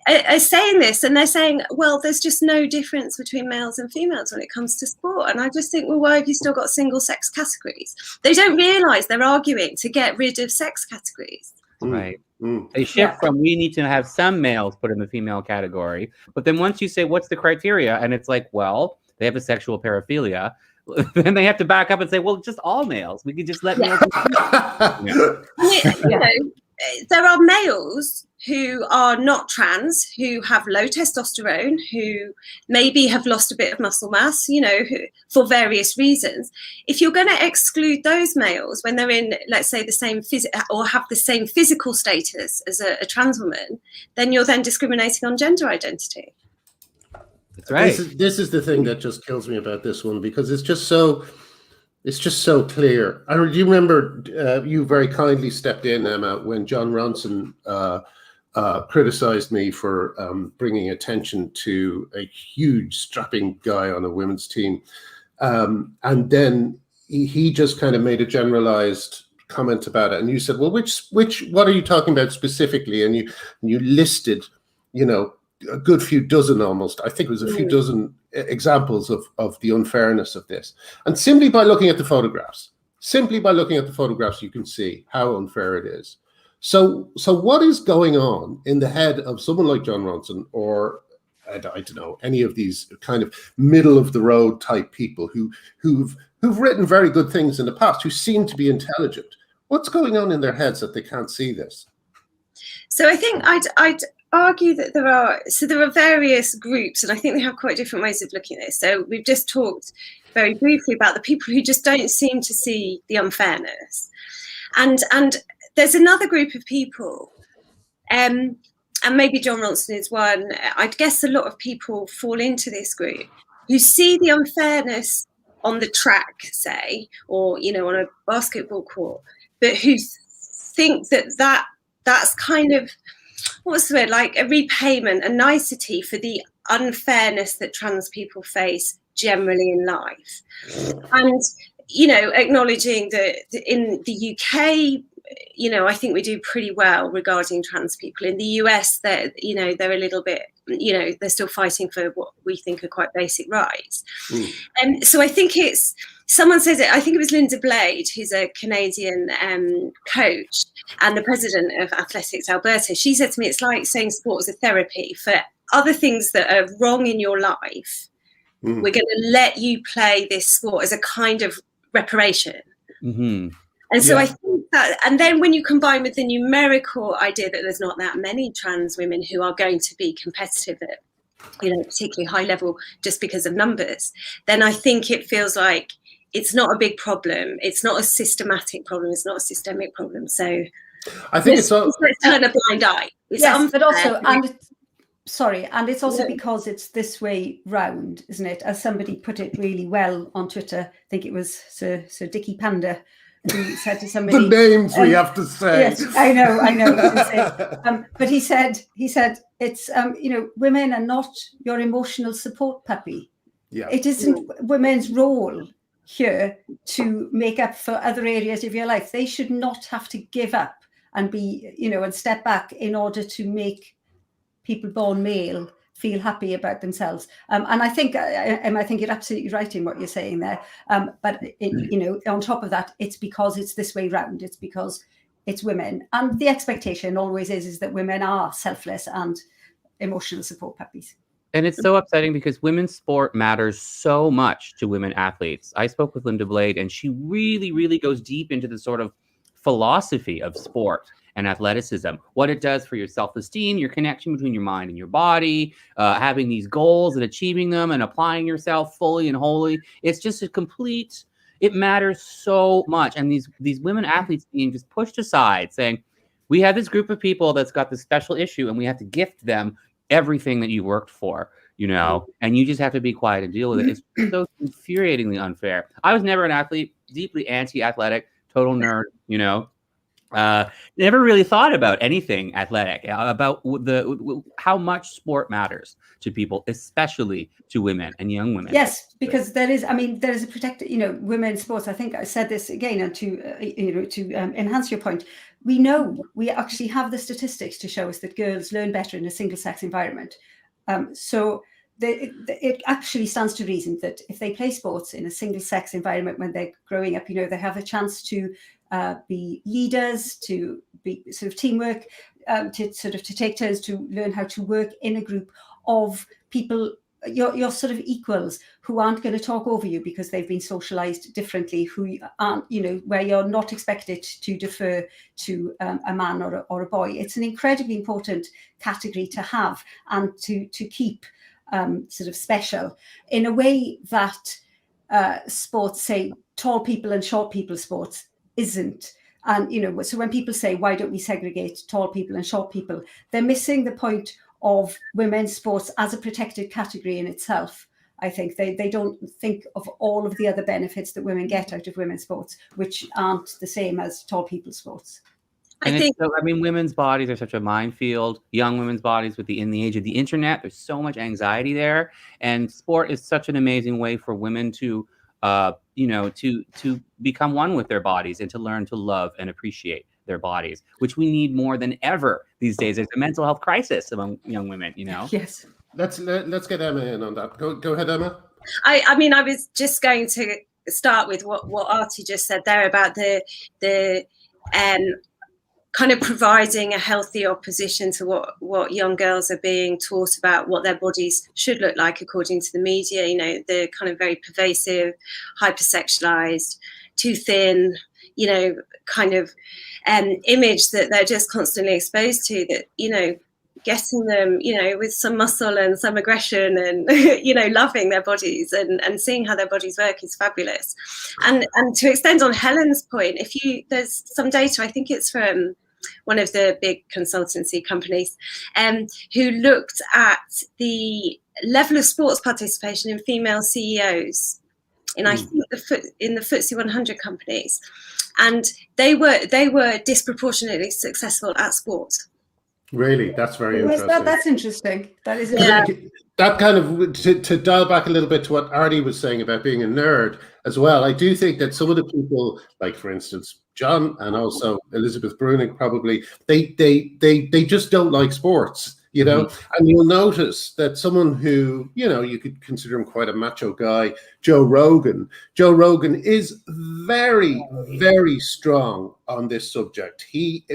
S4: Are saying this, and they're saying, well, there's just no difference between males and females when it comes to sport. And I just think, well, why have you still got single sex categories? They don't realise they're arguing to get rid of sex categories.
S2: Right. They shift from, we need to have some males put in the female category, but then once you say, what's the criteria? And it's like, well, they have a sexual paraphilia. Then they have to back up and say, well, just all males. We could just let males.
S4: There are males who are not trans, who have low testosterone, who maybe have lost a bit of muscle mass, for various reasons. If you're going to exclude those males when they're in, let's say, the same or have the same physical status as a trans woman, then you're then discriminating on gender identity.
S2: That's right.
S1: This is the thing that just kills me about this one, because it's just so clear. Do you remember you very kindly stepped in, Emma, when John Ronson criticized me for bringing attention to a huge strapping guy on a women's team, and then he just kind of made a generalized comment about it, and you said, well, what are you talking about specifically? And you listed, a good few dozen, almost, I think it was a few dozen examples of the unfairness of this. And simply by looking at the photographs, you can see how unfair it is. So what is going on in the head of someone like John Ronson, or I don't know, any of these kind of middle of the road type people who've written very good things in the past, who seem to be intelligent? What's going on in their heads that they can't see this?
S4: So I think I'd argue that there are various groups, and I think they have quite different ways of looking at this. So we've just talked very briefly about the people who just don't seem to see the unfairness, and there's another group of people, and maybe John Ronson is one. I'd guess a lot of people fall into this group who see the unfairness on the track, say, or on a basketball court, but who think that's kind of, what's the word, like a repayment, a nicety for the unfairness that trans people face generally in life. And, you know, acknowledging that in the UK, you know, I think we do pretty well regarding trans people. In the US, they're a little bit, you know, they're still fighting for what we think are quite basic rights. And so I think someone says it, I think it was Linda Blade, who's a Canadian coach and the president of Athletics Alberta. She said to me, it's like saying sport is a therapy for other things that are wrong in your life. We're going to let you play this sport as a kind of reparation. And so I think that, and then when you combine with the numerical idea that there's not that many trans women who are going to be competitive at, you know, particularly high level just because of numbers, then I think it feels like it's not a big problem. It's not a systematic problem. It's not a systemic problem. So
S1: I think let's
S4: turn a blind eye. It's
S3: yes, but also, and it's also because it's this way round, isn't it? As somebody put it really well on Twitter, I think it was Sir Dickie Panda, who said to somebody,
S1: the names we have to say.
S3: Yes, I know. But he said it's you know, women are not your emotional support puppy.
S1: Yeah.
S3: It isn't women's role here to make up for other areas of your life. They should not have to give up and be, you know, and step back in order to make people born male feel happy about themselves. And I think you're absolutely right in what you're saying there. But you know, on top of that, it's because it's this way round. It's because it's women, and the expectation always is that women are selfless and emotional support puppies.
S2: And it's so upsetting because women's sport matters so much to women athletes. I spoke with Linda Blade, and she really, really goes deep into the sort of philosophy of sport and athleticism, what it does for your self-esteem, your connection between your mind and your body, having these goals and achieving them and applying yourself fully and wholly. It's just it matters so much. And these women athletes being just pushed aside, saying, we have this group of people that's got this special issue and we have to gift them everything that you worked for, you know, and you just have to be quiet and deal with it. It's so infuriatingly unfair. I was never an athlete, deeply anti-athletic, total nerd, you know. Never really thought about anything athletic, about how much sport matters to people, especially to women and young women.
S3: Yes, because there is a protected, you know, women's sports. I think I said this again, and to enhance your point, we actually have the statistics to show us that girls learn better in a single-sex environment. So it actually stands to reason that if they play sports in a single-sex environment when they're growing up, you know, they have a chance to be leaders, to be sort of teamwork, to take turns to learn how to work in a group of people, your sort of equals, who aren't going to talk over you because they've been socialized differently, who aren't, you know, where you're not expected to defer to a man or a boy. It's an incredibly important category to have and to keep sort of special in a way that sports, say tall people and short people sports, isn't. And, you know, so when people say, why don't we segregate tall people and short people, they're missing the point of women's sports as a protected category in itself. I think they don't think of all of the other benefits that women get out of women's sports, which aren't the same as tall people's sports.
S2: Women's bodies are such a minefield. Young women's bodies in the age of the internet, there's so much anxiety there. And sport is such an amazing way for women to to become one with their bodies and to learn to love and appreciate their bodies, which we need more than ever these days. There's a mental health crisis among young women, you know?
S3: Yes.
S1: Let's get Emma in on that. Go ahead, Emma.
S4: I was just going to start with what Arty just said there about the kind of providing a healthy opposition to what young girls are being taught about what their bodies should look like according to the media, you know, the kind of very pervasive, hypersexualized, too thin, you know, kind of image that they're just constantly exposed to, that, you know, getting them, you know, with some muscle and some aggression and, you know, loving their bodies and seeing how their bodies work is fabulous. And to extend on Helen's point, there's some data, I think it's from one of the big consultancy companies, who looked at the level of sports participation in female CEOs in I think in the FTSE 100 companies, and they were disproportionately successful at sport.
S1: Really, that's very interesting.
S3: That's interesting. That is interesting.
S1: That kind of to dial back a little bit to what Arty was saying about being a nerd as well. I do think that some of the people, like for instance John and also Elizabeth Bruning, probably they just don't like sports, you know. And you'll notice that someone who, you know, you could consider him quite a macho guy, Joe Rogan is very, very strong on this subject. He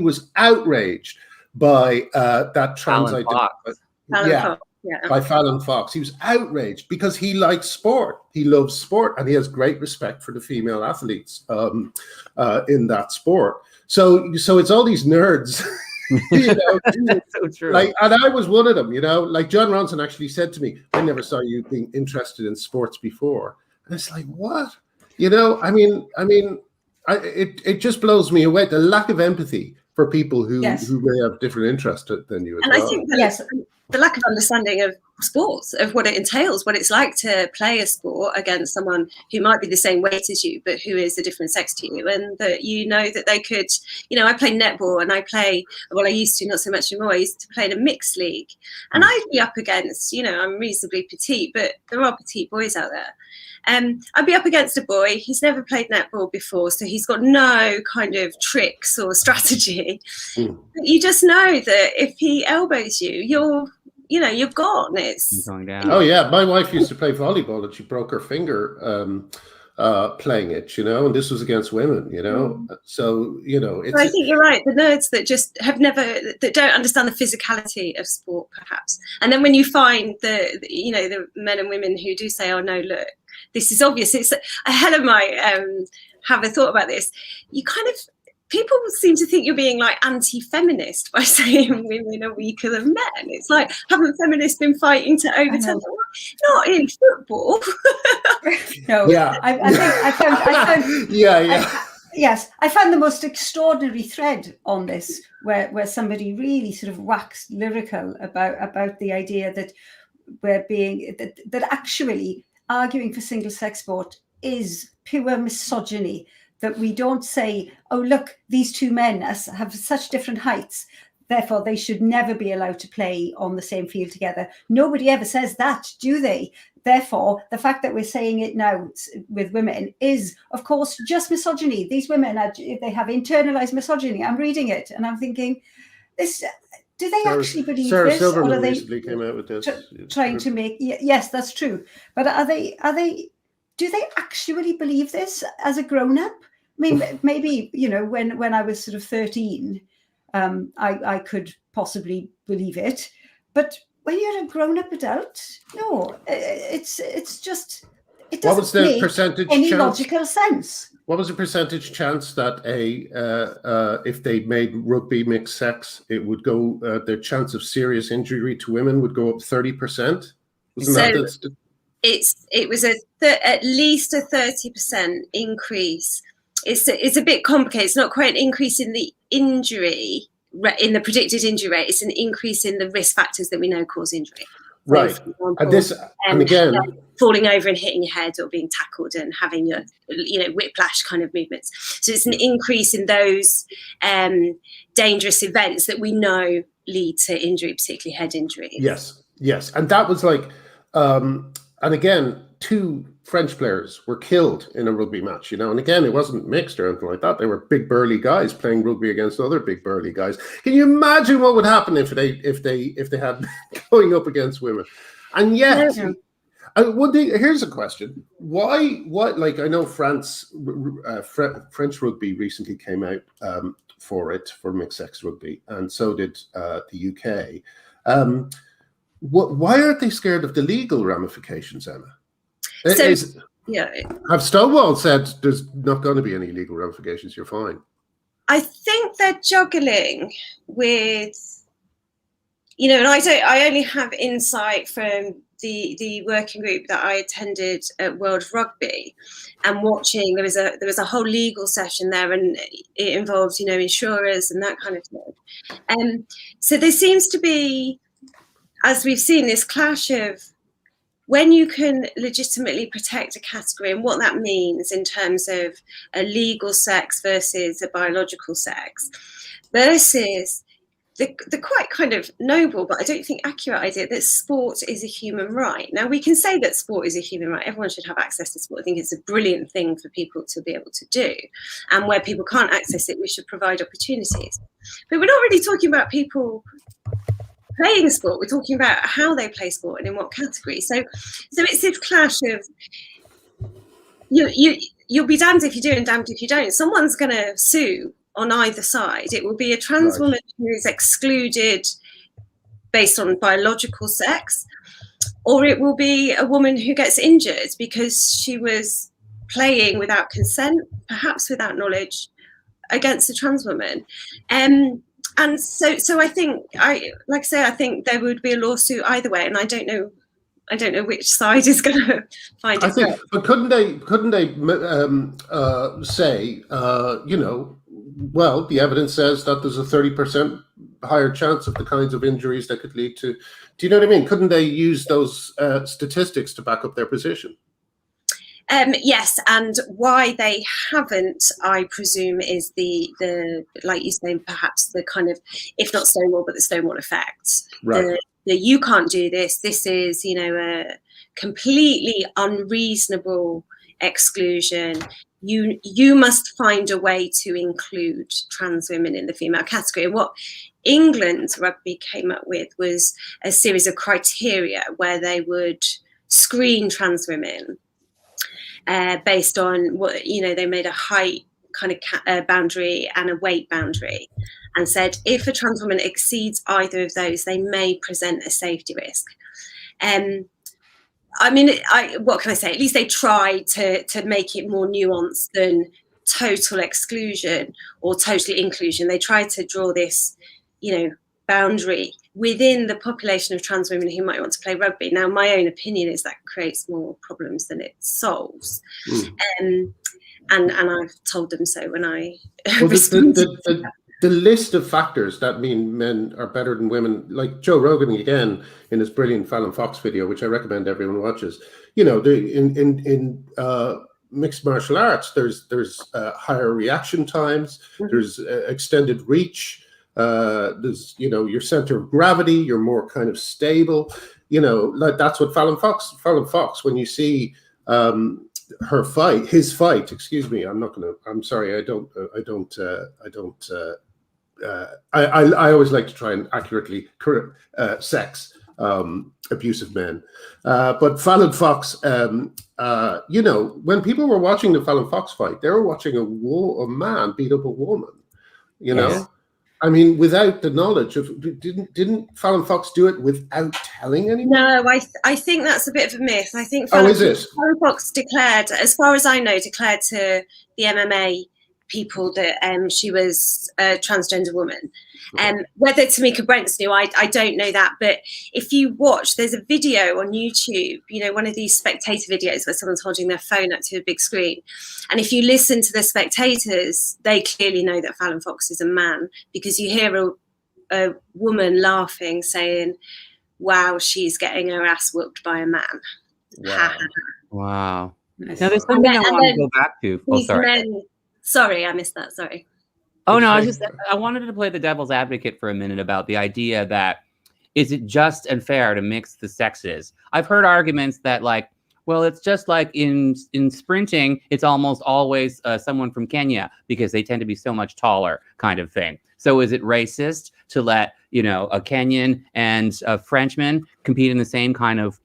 S1: was outraged by that trans identity. By Fallon Fox. He was outraged because he likes sport. He loves sport, and he has great respect for the female athletes in that sport. So it's all these nerds. You know,
S2: so true.
S1: Like, and I was one of them. You know, like John Ronson actually said to me, "I never saw you being interested in sports before." And it's like, what? You know, I mean, it just blows me away, the lack of empathy for people who may have different interests than you as well.
S4: I think the lack of understanding of sports, of what it entails, what it's like to play a sport against someone who might be the same weight as you, but who is a different sex to you, and that you know that they could, you know, I play netball and I used to, not so much anymore, I used to play in a mixed league, and I'd be up against, you know, I'm reasonably petite, but there are petite boys out there. I'd be up against a boy, he's never played netball before, so he's got no kind of tricks or strategy. But you just know that if he elbows you, you're gone. It's
S2: going down.
S1: Oh yeah, my wife used to play volleyball and she broke her finger playing it, you know, and this was against women, you know. So, you know, it's,
S4: I think you're right. The nerds that just that don't understand the physicality of sport, perhaps. And then when you find the men and women who do say, "Oh no, look, this is obvious." It's Helen might have a thought about this. People seem to think you're being like anti-feminist by saying women are weaker than men. It's like, haven't feminists been fighting to overturn them? Not in football.
S3: No.
S1: Yeah.
S3: I found yes, I found the most extraordinary thread on this where somebody really sort of waxed lyrical about the idea that that actually arguing for single-sex sport is pure misogyny. That we don't say, "Oh, look, these two men have such different heights, therefore they should never be allowed to play on the same field together." Nobody ever says that, do they? Therefore, the fact that we're saying it now with women is, of course, just misogyny. These women, they have internalized misogyny. I'm reading it and I'm thinking, do they actually believe
S1: Sarah
S3: this?
S1: Silverman
S3: or are they
S1: recently came out with this.
S3: Trying to make, yes, that's true. But do they actually believe this as a grown-up? I mean, maybe, you know, when I was sort of 13, I could possibly believe it. But when you're a grown-up adult, no, it's just, it doesn't make any logical sense.
S1: What was the percentage chance that if they made rugby mixed sex, it would go, their chance of serious injury to women would go up 30%?
S4: It was at least a 30% increase. It's a bit complicated. It's not quite an increase in the injury, in the predicted injury rate. It's an increase in the risk factors that we know cause injury.
S1: Right.
S4: So, example,
S1: and again,
S4: falling over and hitting your head, or being tackled and having your, whiplash kind of movements. So it's an increase in those dangerous events that we know lead to injury, particularly head injuries.
S1: Yes. And that was like, and again, 2 French players were killed in a rugby match, you know, and again, it wasn't mixed or anything like that. They were big burly guys playing rugby against other big burly guys. Can you imagine what would happen if they had going up against women? And yet, here's a question: why? Like, I know French rugby recently came out for mixed sex rugby, and so did the UK. Why aren't they scared of the legal ramifications, Emma? Have Stonewall said there's not going to be any legal ramifications? You're fine.
S4: I think they're juggling with, and I only have insight from the working group that I attended at World Rugby, and watching. There was a whole legal session there, and it involved insurers and that kind of thing. So there seems to be, as we've seen, this clash of when you can legitimately protect a category and what that means in terms of a legal sex versus a biological sex versus the quite kind of noble, but I don't think accurate idea that sport is a human right. Now, we can say that sport is a human right. Everyone should have access to sport. I think it's a brilliant thing for people to be able to do. And where people can't access it, we should provide opportunities. But we're not really talking about people playing sport. We're talking about how they play sport and in what category. So it's this clash of you'll be damned if you do and damned if you don't. Someone's going to sue on either side. It will be a trans woman who is excluded based on biological sex, or it will be a woman who gets injured because she was playing without consent, perhaps without knowledge, against a trans woman. And so I think, I think there would be a lawsuit either way, and I don't know which side is going to find it.
S1: I think, but couldn't they say, well, the evidence says that there's a 30% higher chance of the kinds of injuries that could lead to. Do you know what I mean? Couldn't they use those statistics to back up their position?
S4: Yes, and why they haven't, I presume, is the like you say, perhaps the kind of, if not Stonewall, but the Stonewall effect.
S1: Right.
S4: You can't do this. This is, a completely unreasonable exclusion. You must find a way to include trans women in the female category. And what England Rugby came up with was a series of criteria where they would screen trans women based on what, they made a height kind of boundary and a weight boundary, and said if a trans woman exceeds either of those, they may present a safety risk. What can I say? At least they tried to make it more nuanced than total exclusion or total inclusion. They tried to draw this, boundary within the population of trans women who might want to play rugby. Now, my own opinion is that creates more problems than it solves. And I've told them so when I responded.
S1: The list of factors that mean men are better than women, like Joe Rogan again in his brilliant Fallon Fox video, which I recommend everyone watches. In mixed martial arts, there's higher reaction times, there's extended reach, there's your center of gravity, you're more kind of stable. Like that's what Fallon Fox. When you see his fight. Excuse me. I'm sorry. I always like to try and accurately sex abusive men. But Fallon Fox, when people were watching the Fallon Fox fight, they were watching a man beat up a woman.
S2: Yes.
S1: I mean, without the knowledge of, didn't Fallon Fox do it without telling anyone?
S4: No, I think that's a bit of a myth. I think
S1: Fallon
S4: Fox declared, as far as I know, to the MMA people that she was a transgender woman. Whether Tamika Brents knew, I don't know that. But if you watch, there's a video on YouTube, one of these spectator videos where someone's holding their phone up to a big screen. And if you listen to the spectators, they clearly know that Fallon Fox is a man, because you hear a woman laughing, saying, wow, she's getting her ass whooped by a man.
S2: Wow. Now, there's something I want to go back to. Oh, sorry.
S4: Sorry, I missed that. Sorry.
S2: Oh, no, I wanted to play the devil's advocate for a minute about the idea that, is it just and fair to mix the sexes? I've heard arguments that, like, well, it's just like in sprinting, it's almost always someone from Kenya because they tend to be so much taller, kind of thing. So is it racist to let, a Kenyan and a Frenchman compete in the same kind of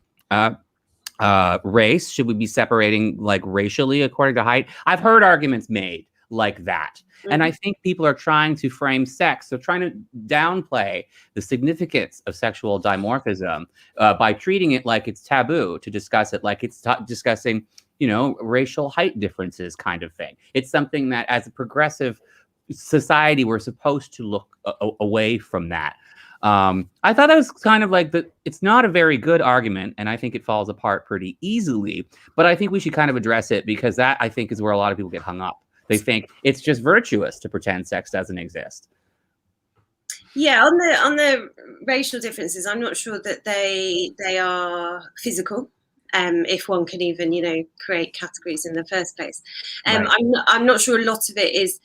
S2: race? Should we be separating, like, racially according to height? I've heard arguments made like that. And I think people are trying to frame sex. They're trying to downplay the significance of sexual dimorphism by treating it like it's taboo, to discuss it like it's discussing, racial height differences, kind of thing. It's something that, as a progressive society, we're supposed to look away from that. I thought that was kind of like it's not a very good argument, and I think it falls apart pretty easily. But I think we should kind of address it, because that, I think, is where a lot of people get hung up. They think it's just virtuous to pretend sex doesn't exist.
S4: Yeah, on the racial differences, I'm not sure that they are physical. if one can even, create categories in the first place.
S2: Right.
S4: I'm not sure a lot of it is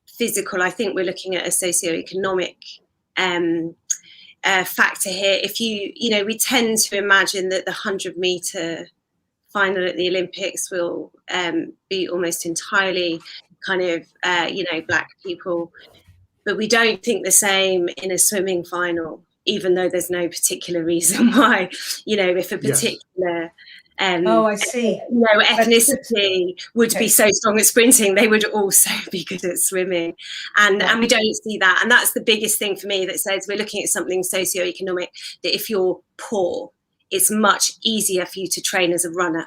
S4: physical. I think we're looking at a socioeconomic factor here. If we tend to imagine that the 100-meter final at the Olympics will be almost entirely kind of, black people, but we don't think the same in a swimming final, even though there's no particular reason why, if a particular
S3: I see.
S4: ethnicity would be so strong at sprinting, they would also be good at swimming. And we don't see that. And that's the biggest thing for me that says we're looking at something socioeconomic, that if you're poor, it's much easier for you to train as a runner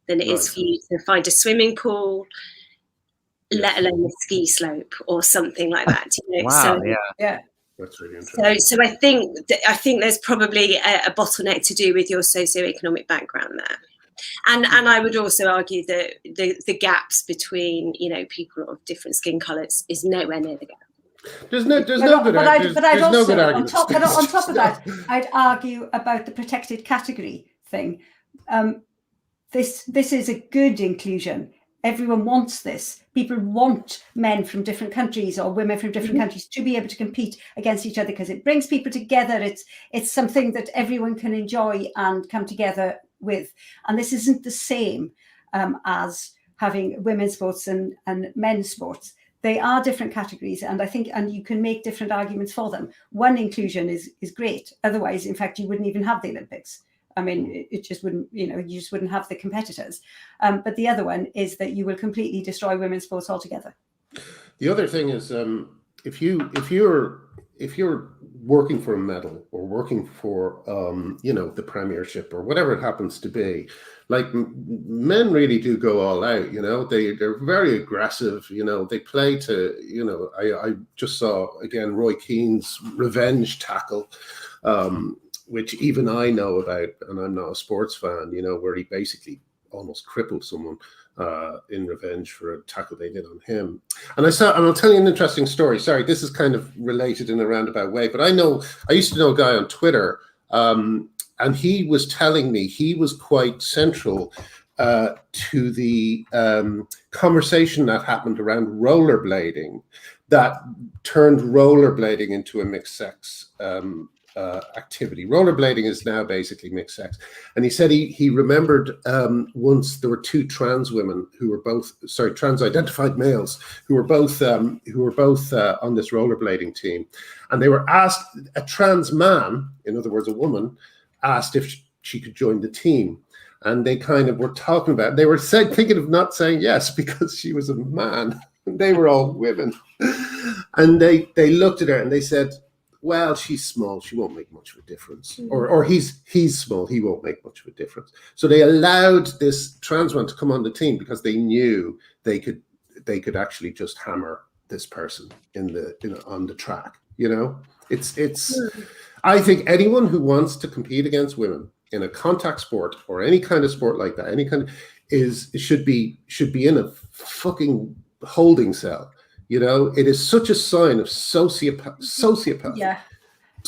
S4: than it is for you to find a swimming pool, let alone a ski slope or something like that.
S2: Wow,
S3: yeah.
S1: That's really interesting.
S4: So I think there's probably a bottleneck to do with your socioeconomic background there. And I would also argue that the gaps between, people of different skin colours is nowhere near the gap.
S1: There's no good argument.
S3: On top of that, I'd argue about the protected category thing. This is a good inclusion. Everyone wants this. People want men from different countries or women from different countries to be able to compete against each other, because it brings people together. It's something that everyone can enjoy and come together with. And this isn't the same as having women's sports and men's sports. They are different categories, and I think, and you can make different arguments for them. One inclusion is great. Otherwise, in fact, you wouldn't even have the Olympics. I mean, it just wouldn't, you just wouldn't have the competitors. But the other one is that you will completely destroy women's sports altogether.
S1: The other thing is, if you're working for a medal or working for, the premiership or whatever it happens to be, like men really do go all out, they're very aggressive, they play to, I just saw again, Roy Keane's revenge tackle, which even I know about, and I'm not a sports fan, where he basically almost crippled someone in revenge for a tackle they did on him. And I'll tell you an interesting story. Sorry, this is kind of related in a roundabout way, but I used to know a guy on Twitter, and he was telling me he was quite central to the conversation that happened around rollerblading that turned rollerblading into a mixed sex activity. Rollerblading is now basically mixed sex. And he said he remembered once there were two trans women who were trans-identified males who were both on this rollerblading team. And they were asked, a trans man, in other words, a woman, asked if she could join the team. And they kind of were talking about it. They were thinking of not saying yes because she was a man. They were all women. And they looked at her and they said, well, she's small, she won't make much of a difference. Or he's small, he won't make much of a difference. So they allowed this trans one to come on the team because they knew they could actually just hammer this person on the track. It's I think anyone who wants to compete against women in a contact sport or any kind of sport like that, should be in a fucking holding cell. It is such a sign of sociopath.
S3: Yeah,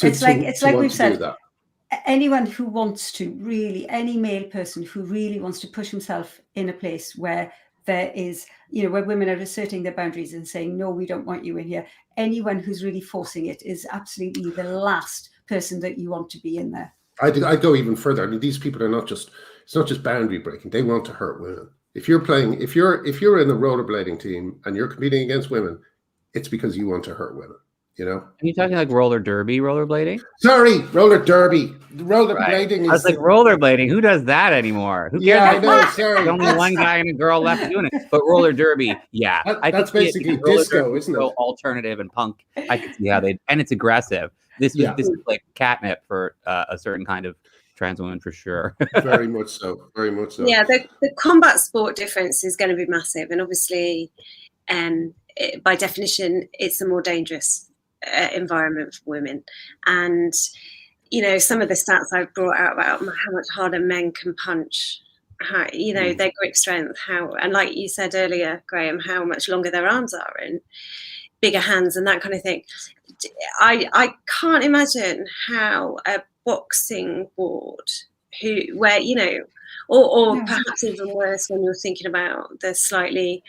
S3: it's like we've said. Anyone who wants to any male person who really wants to push himself in a place where there is, where women are asserting their boundaries and saying, no, we don't want you in here. Anyone who's really forcing it is absolutely the last person that you want to be in there.
S1: I go even further. I mean, these people are it's not just boundary breaking. They want to hurt women. If you're in a rollerblading team and you're competing against women, it's because you want to hurt women, Are
S2: you talking like roller derby rollerblading?
S1: Sorry, roller derby. Rollerblading is...
S2: I was like, rollerblading, who does that anymore? Who cares?
S1: Yeah, I know, sorry.
S2: There's only one guy and a girl left doing it. But roller derby, yeah.
S1: That's basically disco, isn't it?
S2: Alternative and punk. I can see how and it's aggressive. This is like catnip for a certain kind of trans woman for sure.
S1: Very much so.
S4: Yeah, the combat sport difference is going to be massive, and obviously, by definition, it's a more dangerous environment for women. And some of the stats I've brought out about how much harder men can punch, how their grip strength, and like you said earlier, Graham, how much longer their arms are and bigger hands and that kind of thing. I can't imagine how a boxing board where, you know, or perhaps even worse when you're thinking about the slightly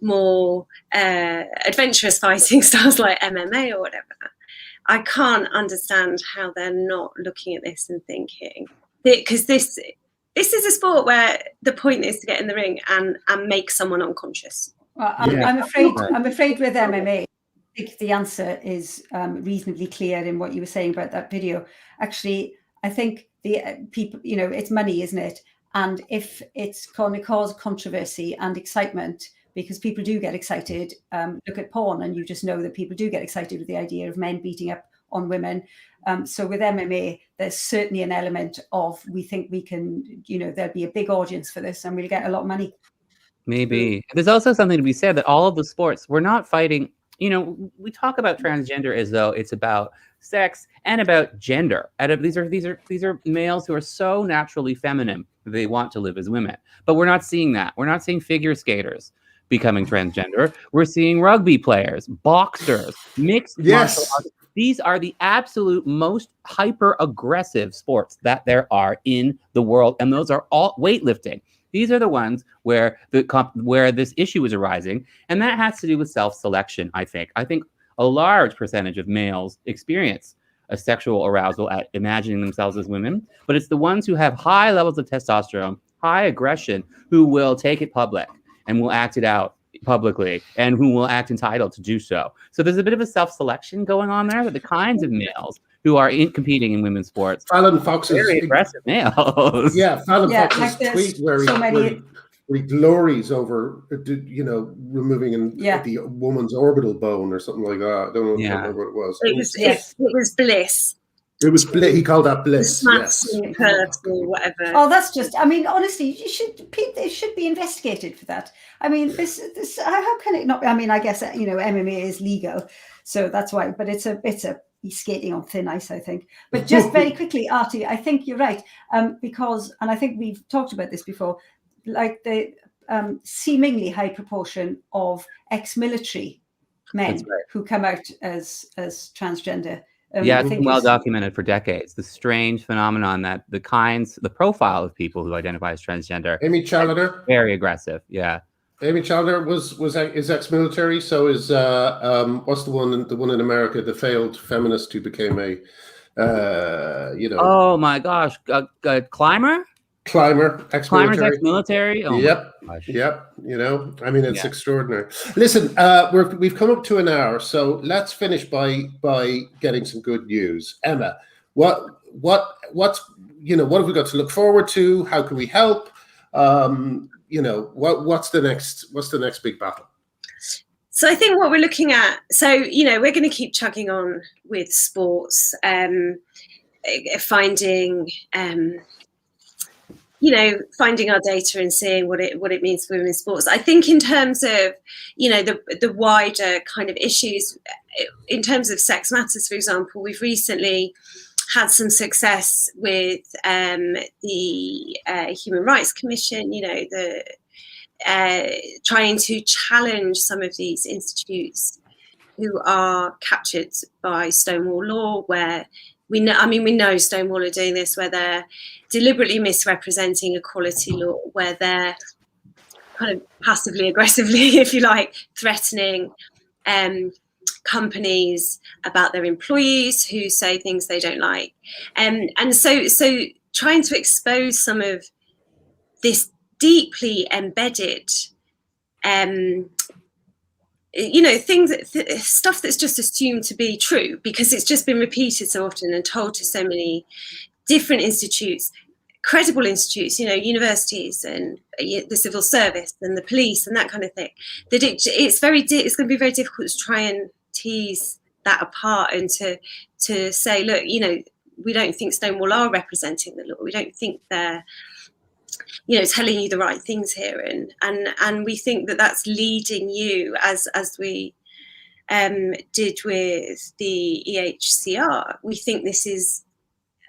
S4: more adventurous fighting styles like MMA or whatever. I can't understand how they're not looking at this and thinking, because this is a sport where the point is to get in the ring and make someone unconscious.
S3: Well, I'm afraid with MMA, I think the answer is reasonably clear in what you were saying about that video. Actually, I think the people, you know, it's money, isn't it? And if it's going to cause controversy and excitement, because people do get excited, look at porn and you just know that people do get excited with the idea of men beating up on women. So with MMA, there's certainly an element of, we think we can, you know, there'll be a big audience for this and we'll get a lot of money.
S2: Maybe. There's also something to be said that all of the sports, we're not fighting, you know, we talk about transgender as though it's about sex and about gender. These are males who are so naturally feminine that they want to live as women. But we're not seeing that. We're not seeing figure skaters becoming transgender. We're seeing rugby players, boxers, mixed martial arts. These are the absolute most hyper-aggressive sports that there are in the world, and those are all weightlifting. These are the ones where this issue is arising, and that has to do with self-selection, I think. I think a large percentage of males experience a sexual arousal at imagining themselves as women, but it's the ones who have high levels of testosterone, high aggression, who will take it public and will act it out publicly and who will act entitled to do so. So there's a bit of a self-selection going on there, that the kinds of males who are competing in women's sports,
S1: Fallon Fox,
S2: very aggressive males.
S1: Yeah, Fallon Fox's tweet where he glories over, you know, removing the woman's orbital bone or something like that. I don't remember what it was.
S4: It was bliss.
S1: It was bliss. He called that bliss.
S4: Yes. Or whatever.
S3: Oh, that's just. I mean, honestly, it should be investigated for that. I mean, this. How can it not? I mean, I guess, you know, MMA is legal, so that's why. But it's a he's skating on thin ice, I think. But just very quickly, Arty, I think you're right, because, and I think we've talked about this before, like the seemingly high proportion of ex-military men who come out as transgender.
S2: It's been well documented for decades. The strange phenomenon that the profile of people who identify as transgender.
S1: Amy Challoner,
S2: very aggressive. Yeah, Amy
S1: Challoner is ex-military. So is what's the one in America, the failed feminist who became a you know.
S2: Oh my gosh, Clymer.
S1: Clymer, ex-military.
S2: Clymer's ex-military. Oh
S1: yep. You know, I mean, it's extraordinary. Listen, we've come up to an hour, so let's finish by getting some good news. Emma, what's you know, what have we got to look forward to? How can we help? You know, what's the next big battle?
S4: So I think what we're looking at. So, you know, we're going to keep chugging on with sports, finding our data and seeing what it means for women's sports. I think in terms of, you know, the wider kind of issues, in terms of sex matters, for example, we've recently had some success with the Human Rights Commission, you know, trying to challenge some of these institutes who are captured by Stonewall law, where we know Stonewall are doing this, where they're deliberately misrepresenting equality law, where they're kind of passively aggressively, if you like, threatening companies about their employees who say things they don't like. And so trying to expose some of this deeply embedded you know, stuff that's just assumed to be true because it's just been repeated so often and told to so many different institutes, credible institutes, you know, universities and the civil service and the police and that kind of thing, that it's going to be very difficult to try and tease that apart and to say, look, you know, we don't think Stonewall are representing the law. We don't think they're, you know, telling you the right things here, and we think that that's leading you, as we did with the EHCR. We think this is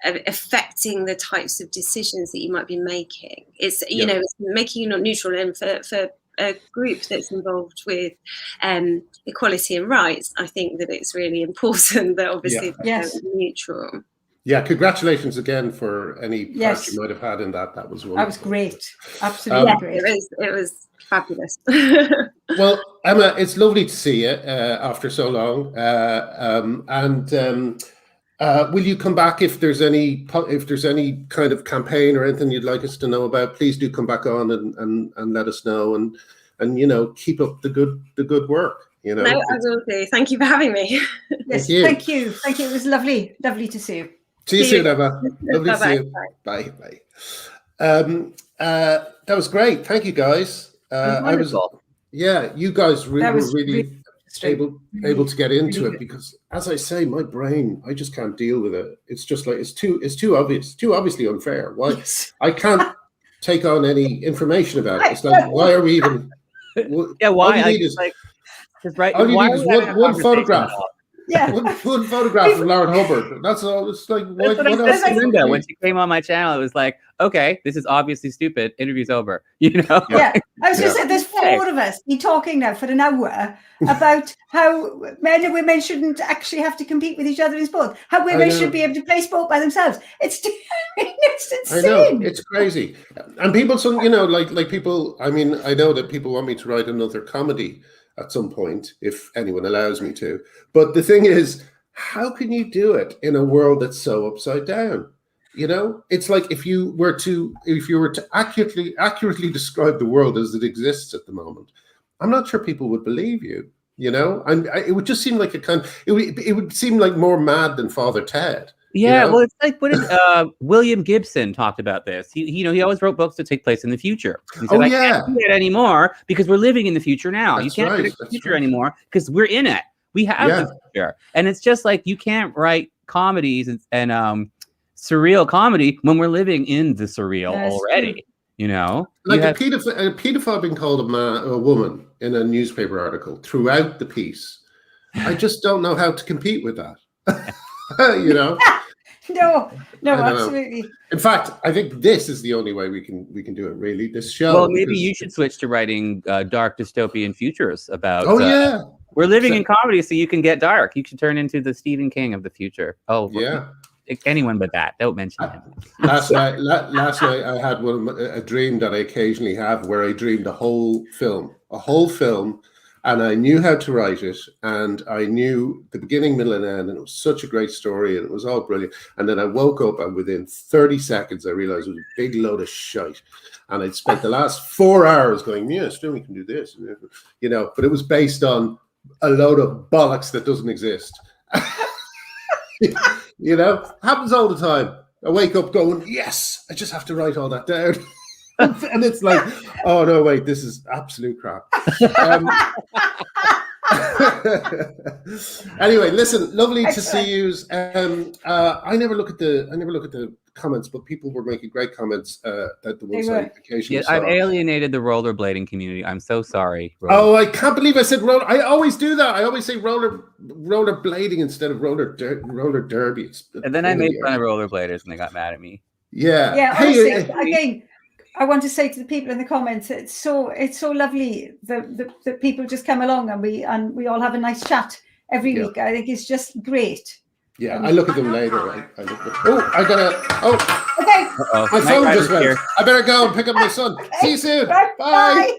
S4: affecting the types of decisions that you might be making. It's you know, it's making you not neutral, and for a group that's involved with equality and rights, I think that it's really important that obviously they're neutral.
S1: Yeah, congratulations again for any part you might have had in that. That was wonderful.
S3: That was great. Absolutely great.
S4: It was fabulous.
S1: Well, Emma, it's lovely to see you after so long. Will you come back if there's any kind of campaign or anything you'd like us to know about? Please do come back on and let us know, and keep up the good work.
S4: No, I will do. Thank you for having me.
S3: Yes, thank you. It was lovely to see you.
S1: See you soon, Emma. Lovely to see you. Bye. That was great. Thank you, guys. You guys were really able to get into it, because, as I say, my brain, I just can't deal with it. It's just like it's too obvious, too obviously unfair. Why? Yes. I can't take on any information about it. It's like, why are we even?
S2: Yeah, why?
S1: All you need is one photograph.
S3: Yeah,
S1: one photograph of Lauren Hubbard. That's all. It's like, what else?
S2: Linda, when she came on my channel, it was like, okay, this is obviously stupid. Interview's over. You know?
S3: Yeah, I was just saying, there's 4 of us be talking now for an hour about how men and women shouldn't actually have to compete with each other in sport. How women should be able to play sport by themselves. It's insane.
S1: I know, it's crazy. And people, like people. I mean, I know that people want me to write another comedy at some point, if anyone allows me to. But the thing is, how can you do it in a world that's so upside down? You know, it's like if you were to accurately describe the world as it exists at the moment, I'm not sure people would believe you. You know, it would just seem like it would seem like more mad than Father Ted.
S2: Yeah, well, it's like William Gibson talked about this. He always wrote books that take place in the future. He said, I can't do it anymore because we're living in the future now. You can't predict the future anymore because we're in it. We have the future. And it's just like you can't write comedies and surreal comedy when we're living in the surreal already. True. You know?
S1: Like a pedophile being called a woman in a newspaper article throughout the piece. I just don't know how to compete with that. You know?
S3: No, absolutely.
S1: In fact, I think this is the only way we can do it. Really, this show.
S2: Well, maybe you should switch to writing dark dystopian futures about. We're living in comedy, so you can get dark. You should turn into the Stephen King of the future. Oh, yeah. Anyone but that. Don't mention him.
S1: Last night, I had a dream that I occasionally have, where I dreamed a whole film. And I knew how to write it, and I knew the beginning, middle, and end, and it was such a great story, and it was all brilliant. And then I woke up, and within 30 seconds, I realized it was a big load of shite. And I'd spent the last 4 hours going, yeah, still we can do this, you know. But it was based on a load of bollocks that doesn't exist. You know, happens all the time. I wake up going, yes, I just have to write all that down. And it's like, oh no, wait, this is absolute crap. Anyway, listen, lovely to see you. I never look at the comments, but people were making great comments that the ones I occasionally saw.
S2: I've alienated the rollerblading community. I'm so sorry.
S1: Oh, I can't believe I said roller. I always do that. I always say rollerblading instead of roller derby.
S2: And then I made fun of rollerbladers and they got mad at me.
S1: Yeah.
S3: Yeah. Honestly, again, I want to say to the people in the comments, it's so lovely that people just come along and we all have a nice chat every week. I think it's just great.
S1: Yeah, I look at them later. Okay.
S3: Okay.
S1: My phone just went. I better go and pick up my son. See you soon. Bye.